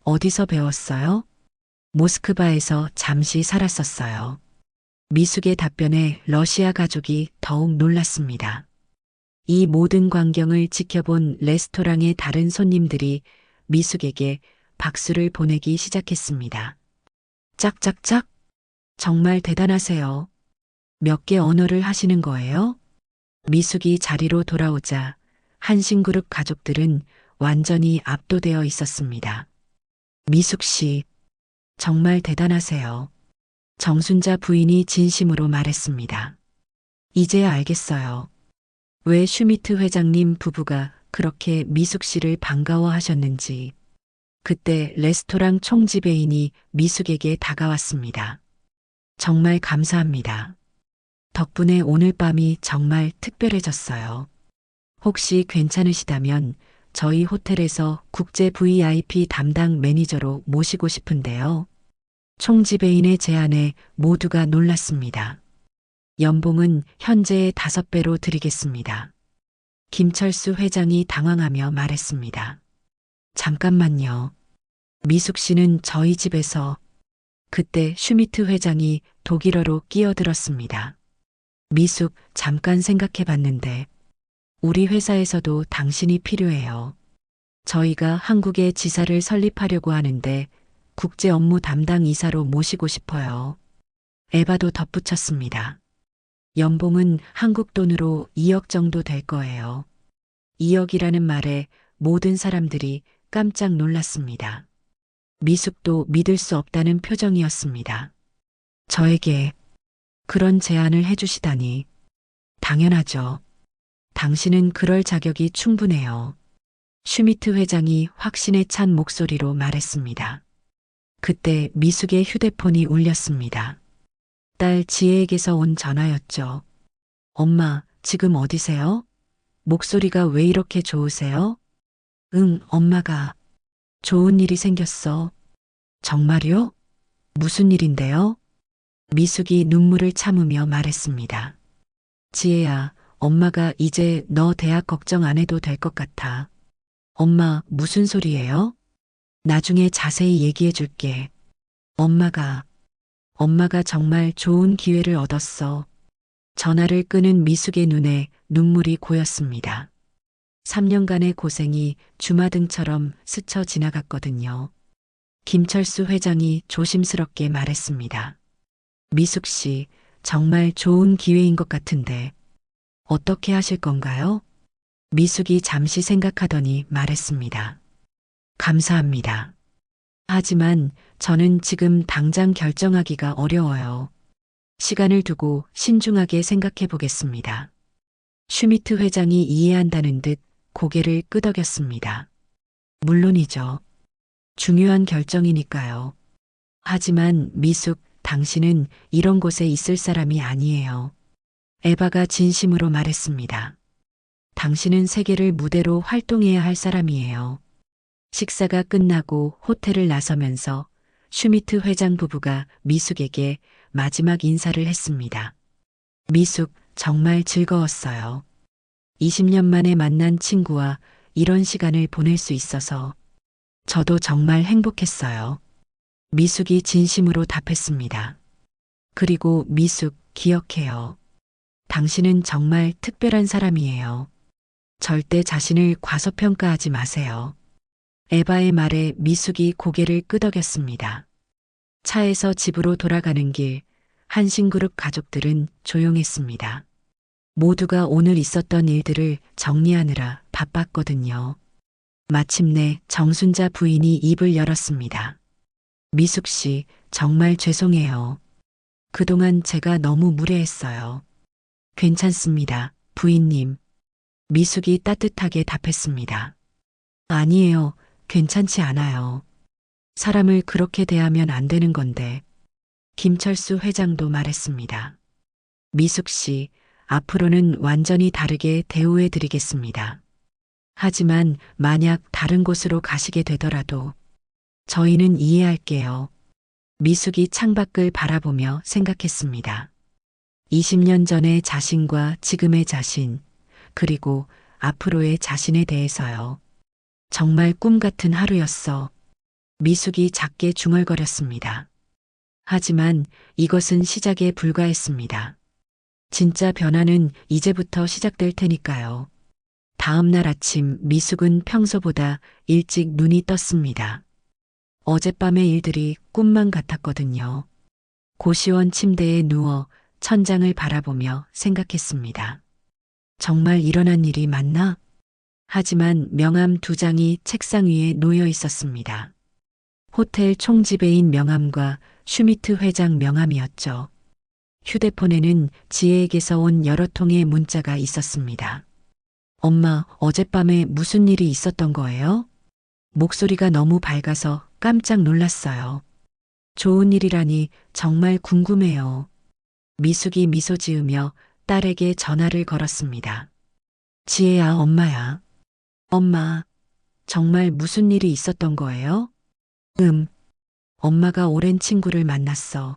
어디서 배웠어요? 모스크바에서 잠시 살았었어요. 미숙의 답변에 러시아 가족이 더욱 놀랐습니다. 이 모든 광경을 지켜본 레스토랑의 다른 손님들이 미숙에게 박수를 보내기 시작했습니다. 짝짝짝? 정말 대단하세요. 몇 개 언어를 하시는 거예요? 미숙이 자리로 돌아오자 한신그룹 가족들은 완전히 압도되어 있었습니다. 미숙 씨, 정말 대단하세요. 정순자 부인이 진심으로 말했습니다. 이제야 알겠어요. 왜 슈미트 회장님 부부가 그렇게 미숙 씨를 반가워하셨는지. 그때 레스토랑 총지배인이 미숙에게 다가왔습니다. 정말 감사합니다. 덕분에 오늘 밤이 정말 특별해졌어요. 혹시 괜찮으시다면 저희 호텔에서 국제 VIP 담당 매니저로 모시고 싶은데요. 총지배인의 제안에 모두가 놀랐습니다. 연봉은 현재의 5배로 드리겠습니다. 김철수 회장이 당황하며 말했습니다. 잠깐만요. 미숙 씨는 저희 집에서 그때 슈미트 회장이 독일어로 끼어들었습니다. 미숙, 잠깐 생각해 봤는데 우리 회사에서도 당신이 필요해요. 저희가 한국에 지사를 설립하려고 하는데 국제 업무 담당 이사로 모시고 싶어요. 에바도 덧붙였습니다. 연봉은 한국 돈으로 2억 정도 될 거예요. 2억이라는 말에 모든 사람들이 깜짝 놀랐습니다. 미숙도 믿을 수 없다는 표정이었습니다. 저에게 그런 제안을 해주시다니. 당연하죠. 당신은 그럴 자격이 충분해요. 슈미트 회장이 확신에 찬 목소리로 말했습니다. 그때 미숙의 휴대폰이 울렸습니다. 딸 지혜에게서 온 전화였죠. 엄마, 지금 어디세요? 목소리가 왜 이렇게 좋으세요? 응, 엄마가 좋은 일이 생겼어. 정말요? 무슨 일인데요? 미숙이 눈물을 참으며 말했습니다. 지혜야, 엄마가 이제 너 대학 걱정 안 해도 될 것 같아. 엄마, 무슨 소리예요? 나중에 자세히 얘기해 줄게. 엄마가 정말 좋은 기회를 얻었어. 전화를 끄는 미숙의 눈에 눈물이 고였습니다. 3년간의 고생이 주마등처럼 스쳐 지나갔거든요. 김철수 회장이 조심스럽게 말했습니다. 미숙 씨, 정말 좋은 기회인 것 같은데 어떻게 하실 건가요? 미숙이 잠시 생각하더니 말했습니다. 감사합니다. 하지만 저는 지금 당장 결정하기가 어려워요. 시간을 두고 신중하게 생각해 보겠습니다. 슈미트 회장이 이해한다는 듯 고개를 끄덕였습니다. 물론이죠. 중요한 결정이니까요. 하지만 미숙, 당신은 이런 곳에 있을 사람이 아니에요. 에바가 진심으로 말했습니다. 당신은 세계를 무대로 활동해야 할 사람이에요. 식사가 끝나고 호텔을 나서면서 슈미트 회장 부부가 미숙에게 마지막 인사를 했습니다. 미숙, 정말 즐거웠어요. 20년 만에 만난 친구와 이런 시간을 보낼 수 있어서 저도 정말 행복했어요. 미숙이 진심으로 답했습니다. 그리고 미숙, 기억해요. 당신은 정말 특별한 사람이에요. 절대 자신을 과소평가하지 마세요. 에바의 말에 미숙이 고개를 끄덕였습니다. 차에서 집으로 돌아가는 길, 한신그룹 가족들은 조용했습니다. 모두가 오늘 있었던 일들을 정리하느라 바빴거든요. 마침내 정순자 부인이 입을 열었습니다. 미숙 씨, 정말 죄송해요. 그동안 제가 너무 무례했어요. 괜찮습니다, 부인님. 미숙이 따뜻하게 답했습니다. 아니에요, 괜찮지 않아요. 사람을 그렇게 대하면 안 되는 건데. 김철수 회장도 말했습니다. 미숙 씨, 앞으로는 완전히 다르게 대우해 드리겠습니다. 하지만 만약 다른 곳으로 가시게 되더라도 저희는 이해할게요. 미숙이 창밖을 바라보며 생각했습니다. 20년 전의 자신과 지금의 자신, 그리고 앞으로의 자신에 대해서요. 정말 꿈 같은 하루였어. 미숙이 작게 중얼거렸습니다. 하지만 이것은 시작에 불과했습니다. 진짜 변화는 이제부터 시작될 테니까요. 다음 날 아침 미숙은 평소보다 일찍 눈이 떴습니다. 어젯밤의 일들이 꿈만 같았거든요. 고시원 침대에 누워 천장을 바라보며 생각했습니다. 정말 일어난 일이 맞나? 하지만 명함 2장이 책상 위에 놓여 있었습니다. 호텔 총지배인 명함과 슈미트 회장 명함이었죠. 휴대폰에는 지혜에게서 온 여러 통의 문자가 있었습니다. 엄마, 어젯밤에 무슨 일이 있었던 거예요? 목소리가 너무 밝아서 깜짝 놀랐어요. 좋은 일이라니 정말 궁금해요. 미숙이 미소 지으며 딸에게 전화를 걸었습니다. 지혜야, 엄마야. 엄마, 정말 무슨 일이 있었던 거예요? 엄마가 오랜 친구를 만났어.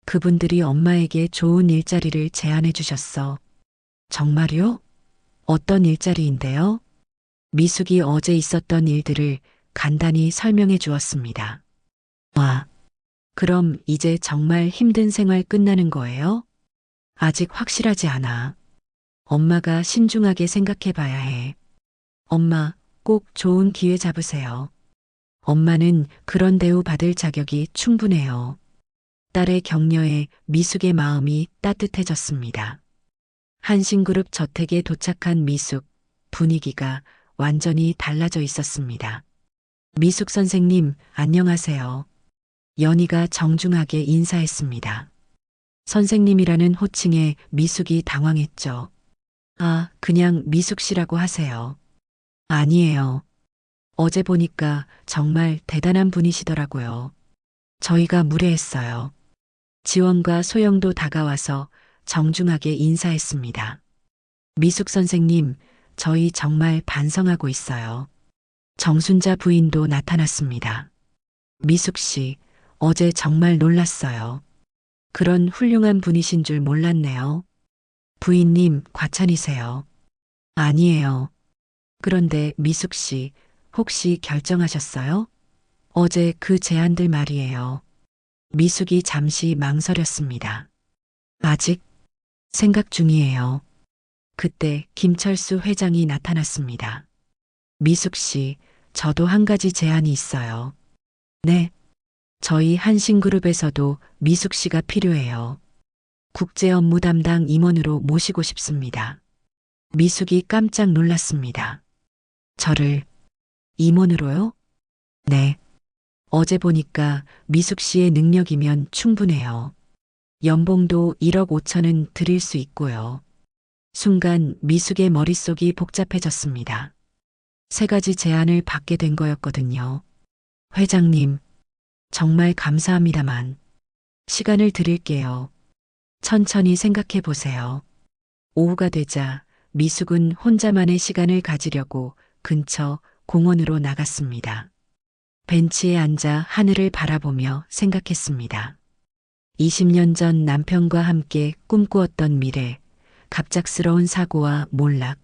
그분들이 엄마에게 좋은 일자리를 제안해 주셨어. 정말요? 어떤 일자리인데요? 미숙이 어제 있었던 일들을 간단히 설명해 주었습니다. 와, 그럼 이제 정말 힘든 생활 끝나는 거예요? 아직 확실하지 않아. 엄마가 신중하게 생각해 봐야 해. 엄마, 꼭 좋은 기회 잡으세요. 엄마는 그런 대우 받을 자격이 충분해요. 딸의 격려에 미숙의 마음이 따뜻해졌습니다. 한신그룹 저택에 도착한 미숙, 분위기가 완전히 달라져 있었습니다. 미숙 선생님, 안녕하세요. 연희가 정중하게 인사했습니다. 선생님이라는 호칭에 미숙이 당황했죠. 아, 그냥 미숙 씨라고 하세요. 아니에요. 어제 보니까 정말 대단한 분이시더라고요. 저희가 무례했어요. 지원과 소영도 다가와서 정중하게 인사했습니다. 미숙 선생님, 저희 정말 반성하고 있어요. 정순자 부인도 나타났습니다. 미숙 씨, 어제 정말 놀랐어요. 그런 훌륭한 분이신 줄 몰랐네요. 부인님, 과찬이세요. 아니에요. 그런데 미숙 씨, 혹시 결정하셨어요? 어제 그 제안들 말이에요. 미숙이 잠시 망설였습니다. 아직 생각 중이에요. 그때 김철수 회장이 나타났습니다. 미숙 씨, 저도 한 가지 제안이 있어요. 네. 저희 한신그룹에서도 미숙 씨가 필요해요. 국제 업무 담당 임원으로 모시고 싶습니다. 미숙이 깜짝 놀랐습니다. 저를 임원으로요? 네. 어제 보니까 미숙 씨의 능력이면 충분해요. 연봉도 1억 5천은 드릴 수 있고요. 순간 미숙의 머릿속이 복잡해졌습니다. 세 가지 제안을 받게 된 거였거든요. 회장님, 정말 감사합니다만 시간을 드릴게요. 천천히 생각해 보세요. 오후가 되자 미숙은 혼자만의 시간을 가지려고 근처 공원으로 나갔습니다. 벤치에 앉아 하늘을 바라보며 생각했습니다. 20년 전 남편과 함께 꿈꾸었던 미래, 갑작스러운 사고와 몰락,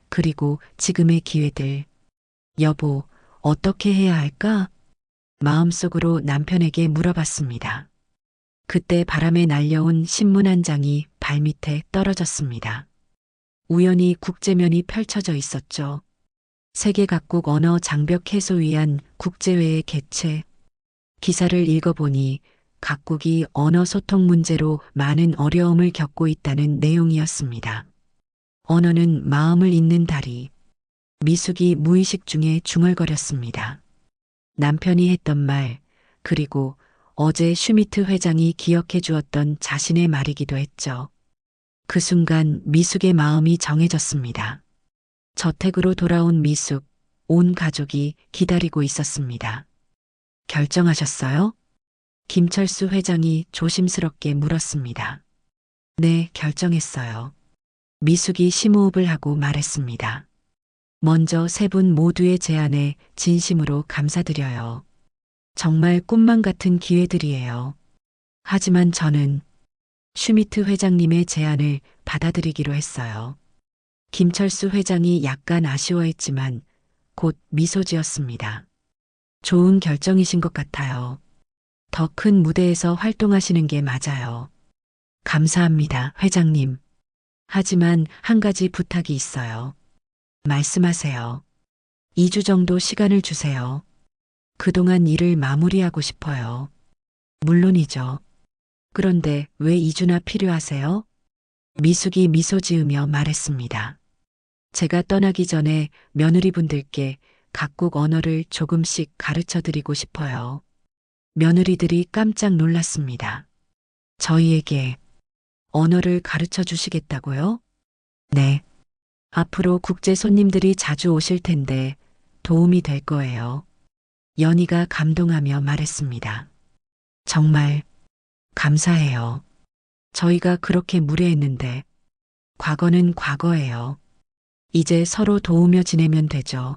그리고 지금의 기회들. 여보, 어떻게 해야 할까? 마음속으로 남편에게 물어봤습니다. 그때 바람에 날려온 신문 한 장이 발밑에 떨어졌습니다. 우연히 국제면이 펼쳐져 있었죠. 세계 각국 언어 장벽 해소 위한 국제회의 개최. 기사를 읽어보니 각국이 언어 소통 문제로 많은 어려움을 겪고 있다는 내용이었습니다. 언어는 마음을 잇는 다리. 미숙이 무의식 중에 중얼거렸습니다. 남편이 했던 말, 그리고 어제 슈미트 회장이 기억해 주었던 자신의 말이기도 했죠. 그 순간 미숙의 마음이 정해졌습니다. 저택으로 돌아온 미숙, 온 가족이 기다리고 있었습니다. 결정하셨어요? 김철수 회장이 조심스럽게 물었습니다. 네, 결정했어요. 미숙이 심호흡을 하고 말했습니다. 먼저 세 분 모두의 제안에 진심으로 감사드려요. 정말 꿈만 같은 기회들이에요. 하지만 저는 슈미트 회장님의 제안을 받아들이기로 했어요. 김철수 회장이 약간 아쉬워했지만 곧 미소 지었습니다. 좋은 결정이신 것 같아요. 더 큰 무대에서 활동하시는 게 맞아요. 감사합니다, 회장님. 하지만 한 가지 부탁이 있어요. 말씀하세요. 2주 정도 시간을 주세요. 그동안 일을 마무리하고 싶어요. 물론이죠. 그런데 왜 2주나 필요하세요? 미숙이 미소 지으며 말했습니다. 제가 떠나기 전에 며느리분들께 각국 언어를 조금씩 가르쳐 드리고 싶어요. 며느리들이 깜짝 놀랐습니다. 저희에게 언어를 가르쳐 주시겠다고요? 네. 앞으로 국제 손님들이 자주 오실 텐데 도움이 될 거예요. 연희가 감동하며 말했습니다. 정말 감사해요. 저희가 그렇게 무례했는데 과거는 과거예요. 이제 서로 도우며 지내면 되죠.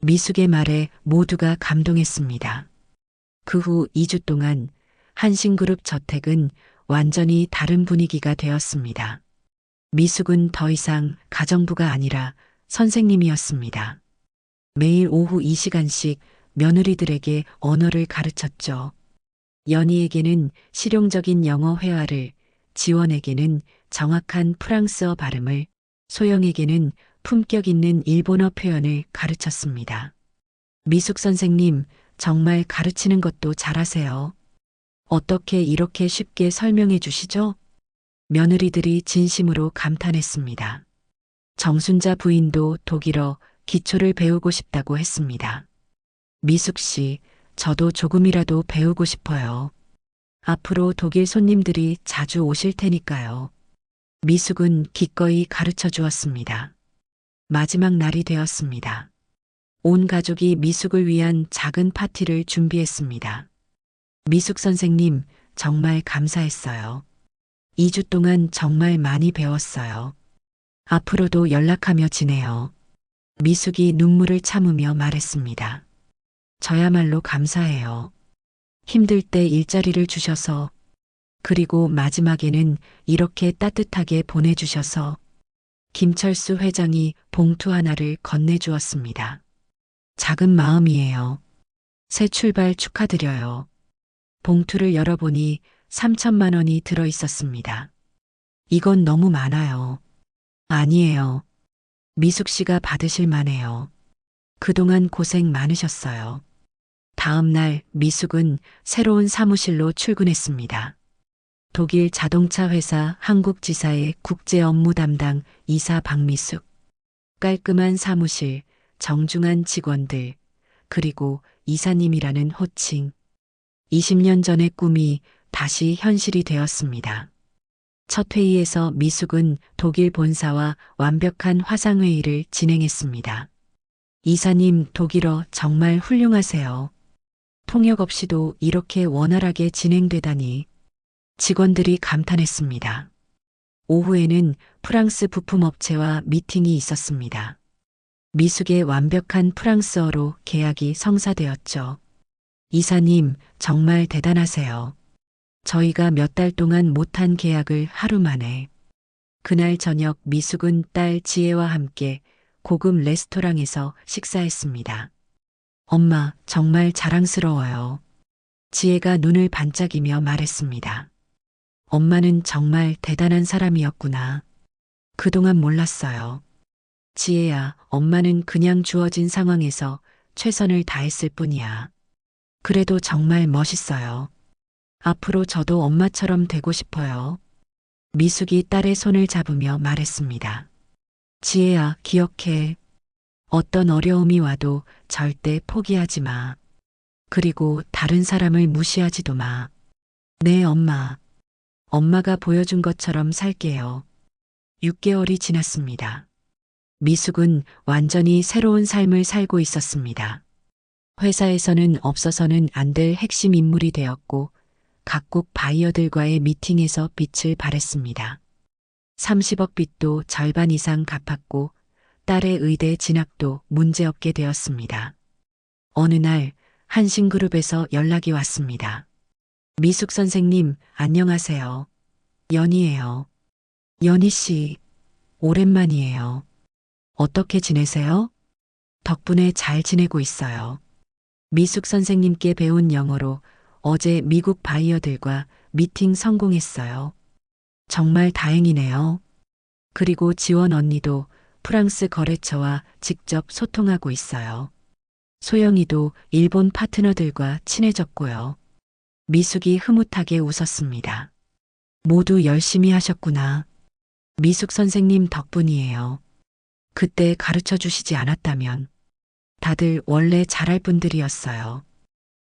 미숙의 말에 모두가 감동했습니다. 그 후 2주 동안 한신그룹 저택은 완전히 다른 분위기가 되었습니다. 미숙은 더 이상 가정부가 아니라 선생님이었습니다. 매일 오후 2시간씩 며느리들에게 언어를 가르쳤죠. 연희에게는 실용적인 영어 회화를, 지원에게는 정확한 프랑스어 발음을, 소영에게는 품격 있는 일본어 표현을 가르쳤습니다. 미숙 선생님, 정말 가르치는 것도 잘하세요. 어떻게 이렇게 쉽게 설명해 주시죠? 며느리들이 진심으로 감탄했습니다. 정순자 부인도 독일어 기초를 배우고 싶다고 했습니다. 미숙 씨, 저도 조금이라도 배우고 싶어요. 앞으로 독일 손님들이 자주 오실 테니까요. 미숙은 기꺼이 가르쳐 주었습니다. 마지막 날이 되었습니다. 온 가족이 미숙을 위한 작은 파티를 준비했습니다. 미숙 선생님, 정말 감사했어요. 2주 동안 정말 많이 배웠어요. 앞으로도 연락하며 지내요. 미숙이 눈물을 참으며 말했습니다. 저야말로 감사해요. 힘들 때 일자리를 주셔서, 그리고 마지막에는 이렇게 따뜻하게 보내주셔서, 김철수 회장이 봉투 하나를 건네주었습니다. 작은 마음이에요. 새 출발 축하드려요. 봉투를 열어보니 3천만 원이 들어 있었습니다. 이건 너무 많아요. 아니에요. 미숙 씨가 받으실 만해요. 그동안 고생 많으셨어요. 다음 날 미숙은 새로운 사무실로 출근했습니다. 독일 자동차 회사 한국지사의 국제 업무 담당 이사 박미숙. 깔끔한 사무실, 정중한 직원들, 그리고 이사님이라는 호칭. 20년 전의 꿈이 다시 현실이 되었습니다. 첫 회의에서 미숙은 독일 본사와 완벽한 화상회의를 진행했습니다. 이사님, 독일어 정말 훌륭하세요. 통역 없이도 이렇게 원활하게 진행되다니. 직원들이 감탄했습니다. 오후에는 프랑스 부품업체와 미팅이 있었습니다. 미숙의 완벽한 프랑스어로 계약이 성사되었죠. 이사님, 정말 대단하세요. 저희가 몇 달 동안 못한 계약을 하루 만에. 그날 저녁 미숙은 딸 지혜와 함께 고급 레스토랑에서 식사했습니다. 엄마, 정말 자랑스러워요. 지혜가 눈을 반짝이며 말했습니다. 엄마는 정말 대단한 사람이었구나. 그동안 몰랐어요. 지혜야, 엄마는 그냥 주어진 상황에서 최선을 다했을 뿐이야. 그래도 정말 멋있어요. 앞으로 저도 엄마처럼 되고 싶어요. 미숙이 딸의 손을 잡으며 말했습니다. 지혜야, 기억해. 어떤 어려움이 와도 절대 포기하지 마. 그리고 다른 사람을 무시하지도 마. 네, 엄마. 엄마가 보여준 것처럼 살게요. 6개월이 지났습니다. 미숙은 완전히 새로운 삶을 살고 있었습니다. 회사에서는 없어서는 안 될 핵심 인물이 되었고 각국 바이어들과의 미팅에서 빛을 발했습니다. 30억 빚도 절반 이상 갚았고 딸의 의대 진학도 문제없게 되었습니다. 어느 날 한신그룹에서 연락이 왔습니다. 미숙 선생님, 안녕하세요. 연희예요. 연희 씨, 오랜만이에요. 어떻게 지내세요? 덕분에 잘 지내고 있어요. 미숙 선생님께 배운 영어로 어제 미국 바이어들과 미팅 성공했어요. 정말 다행이네요. 그리고 지원 언니도 프랑스 거래처와 직접 소통하고 있어요. 소영이도 일본 파트너들과 친해졌고요. 미숙이 흐뭇하게 웃었습니다. 모두 열심히 하셨구나. 미숙 선생님 덕분이에요. 그때 가르쳐 주시지 않았다면 다들 원래 잘할 분들이었어요.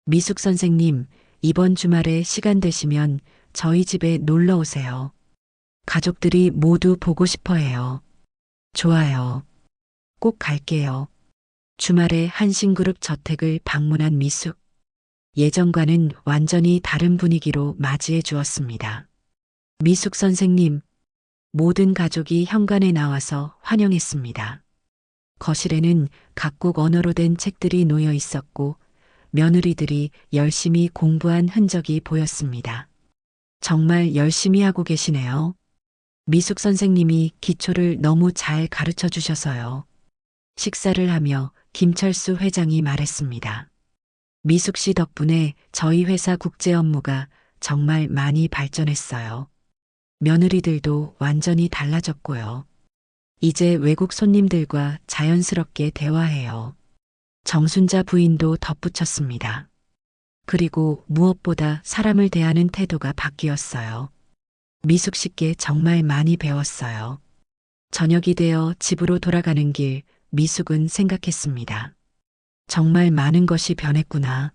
미숙 선생님, 이번 주말에 시간 되시면 저희 집에 놀러 오세요. 가족들이 모두 보고 싶어 해요. 좋아요. 꼭 갈게요. 주말에 한신그룹 저택을 방문한 미숙. 예전과는 완전히 다른 분위기로 맞이해 주었습니다. 미숙 선생님, 모든 가족이 현관에 나와서 환영했습니다. 거실에는 각국 언어로 된 책들이 놓여 있었고 며느리들이 열심히 공부한 흔적이 보였습니다. 정말 열심히 하고 계시네요. 미숙 선생님이 기초를 너무 잘 가르쳐 주셔서요. 식사를 하며 김철수 회장이 말했습니다. 미숙 씨 덕분에 저희 회사 국제 업무가 정말 많이 발전했어요. 며느리들도 완전히 달라졌고요. 이제 외국 손님들과 자연스럽게 대화해요. 정순자 부인도 덧붙였습니다. 그리고 무엇보다 사람을 대하는 태도가 바뀌었어요. 미숙 씨께 정말 많이 배웠어요. 저녁이 되어 집으로 돌아가는 길 미숙은 생각했습니다. 정말 많은 것이 변했구나.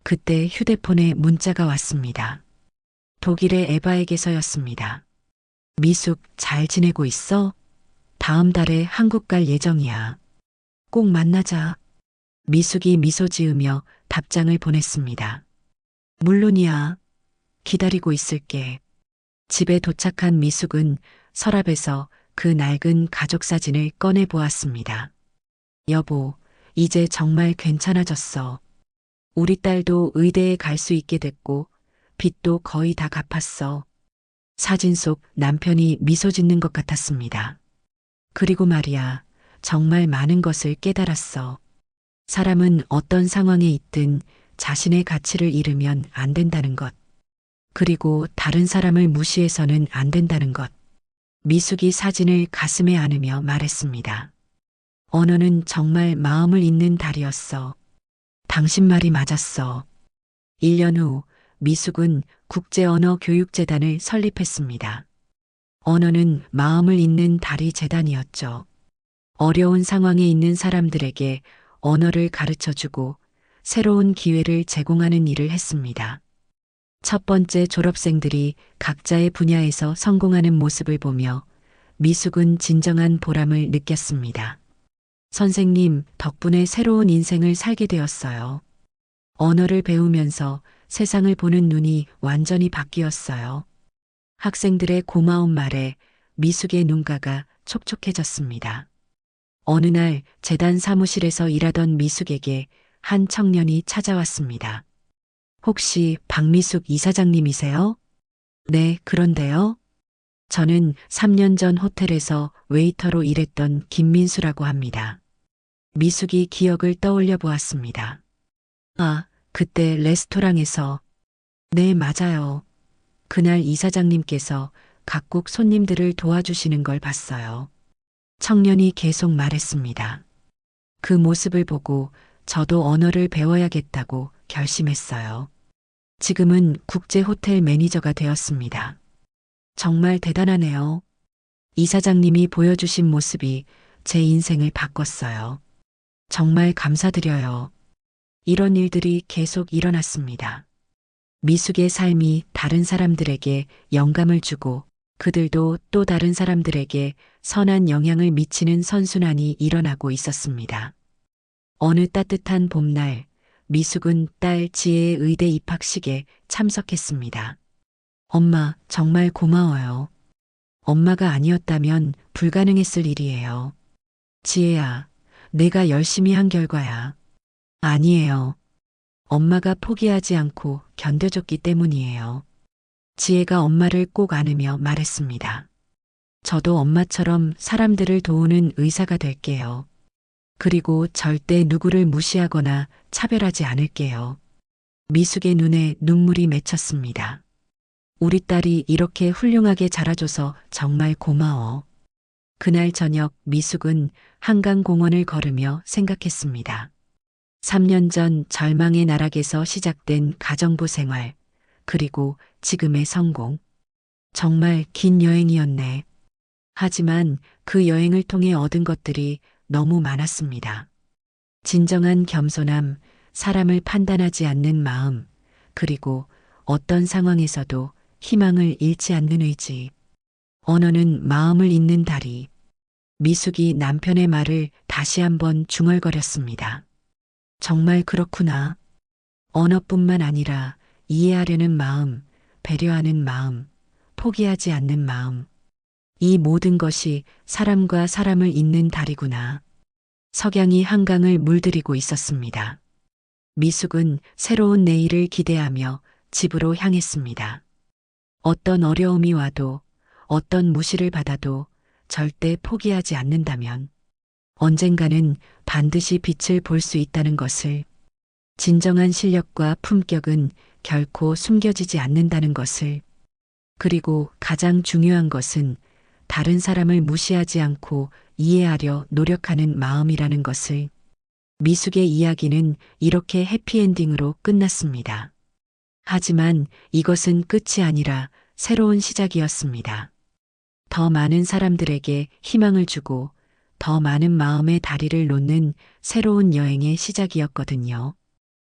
그때 휴대폰에 문자가 왔습니다. 독일의 에바에게서였습니다. 미숙 잘 지내고 있어? 다음 달에 한국 갈 예정이야. 꼭 만나자. 미숙이 미소 지으며 답장을 보냈습니다. 물론이야. 기다리고 있을게. 집에 도착한 미숙은 서랍에서 그 낡은 가족 사진을 꺼내 보았습니다. 여보, 이제 정말 괜찮아졌어. 우리 딸도 의대에 갈 수 있게 됐고, 빚도 거의 다 갚았어. 사진 속 남편이 미소 짓는 것 같았습니다. 그리고 말이야, 정말 많은 것을 깨달았어. 사람은 어떤 상황에 있든 자신의 가치를 잃으면 안 된다는 것. 그리고 다른 사람을 무시해서는 안 된다는 것. 미숙이 사진을 가슴에 안으며 말했습니다. 언어는 정말 마음을 잇는 달이었어. 당신 말이 맞았어. 1년 후 미숙은 국제언어교육재단을 설립했습니다. 언어는 마음을 잇는 달이 재단이었죠. 어려운 상황에 있는 사람들에게 언어를 가르쳐주고 새로운 기회를 제공하는 일을 했습니다. 첫 번째 졸업생들이 각자의 분야에서 성공하는 모습을 보며 미숙은 진정한 보람을 느꼈습니다. 선생님 덕분에 새로운 인생을 살게 되었어요. 언어를 배우면서 세상을 보는 눈이 완전히 바뀌었어요. 학생들의 고마운 말에 미숙의 눈가가 촉촉해졌습니다. 어느 날 재단 사무실에서 일하던 미숙에게 한 청년이 찾아왔습니다. 혹시 박미숙 이사장님이세요? 네, 그런데요. 저는 3년 전 호텔에서 웨이터로 일했던 김민수라고 합니다. 미숙이 기억을 떠올려 보았습니다. 아, 그때 레스토랑에서. 네, 맞아요. 그날 이사장님께서 각국 손님들을 도와주시는 걸 봤어요. 청년이 계속 말했습니다. 그 모습을 보고 저도 언어를 배워야겠다고 결심했어요. 지금은 국제 호텔 매니저가 되었습니다. 정말 대단하네요. 이사장님이 보여주신 모습이 제 인생을 바꿨어요. 정말 감사드려요. 이런 일들이 계속 일어났습니다. 미숙의 삶이 다른 사람들에게 영감을 주고 그들도 또 다른 사람들에게 선한 영향을 미치는 선순환이 일어나고 있었습니다. 어느 따뜻한 봄날, 미숙은 딸 지혜의 의대 입학식에 참석했습니다. 엄마, 정말 고마워요. 엄마가 아니었다면 불가능했을 일이에요. 지혜야, 내가 열심히 한 결과야. 아니에요. 엄마가 포기하지 않고 견뎌줬기 때문이에요. 지혜가 엄마를 꼭 안으며 말했습니다. 저도 엄마처럼 사람들을 도우는 의사가 될게요. 그리고 절대 누구를 무시하거나 차별하지 않을게요. 미숙의 눈에 눈물이 맺혔습니다. 우리 딸이 이렇게 훌륭하게 자라줘서 정말 고마워. 그날 저녁 미숙은 한강공원을 걸으며 생각했습니다. 3년 전 절망의 나락에서 시작된 가정부 생활, 그리고 지금의 성공. 정말 긴 여행이었네. 하지만 그 여행을 통해 얻은 것들이 너무 많았습니다. 진정한 겸손함, 사람을 판단하지 않는 마음, 그리고 어떤 상황에서도 희망을 잃지 않는 의지. 언어는 마음을 잇는 다리. 미숙이 남편의 말을 다시 한번 중얼거렸습니다. 정말 그렇구나. 언어뿐만 아니라 이해하려는 마음, 배려하는 마음, 포기하지 않는 마음. 이 모든 것이 사람과 사람을 잇는 다리구나. 석양이 한강을 물들이고 있었습니다. 미숙은 새로운 내일을 기대하며 집으로 향했습니다. 어떤 어려움이 와도, 어떤 무시를 받아도 절대 포기하지 않는다면 언젠가는 반드시 빛을 볼 수 있다는 것을 진정한 실력과 품격은 결코 숨겨지지 않는다는 것을, 그리고 가장 중요한 것은 다른 사람을 무시하지 않고 이해하려 노력하는 마음이라는 것을. 미숙의 이야기는 이렇게 해피엔딩으로 끝났습니다. 하지만 이것은 끝이 아니라 새로운 시작이었습니다. 더 많은 사람들에게 희망을 주고 더 많은 마음의 다리를 놓는 새로운 여행의 시작이었거든요.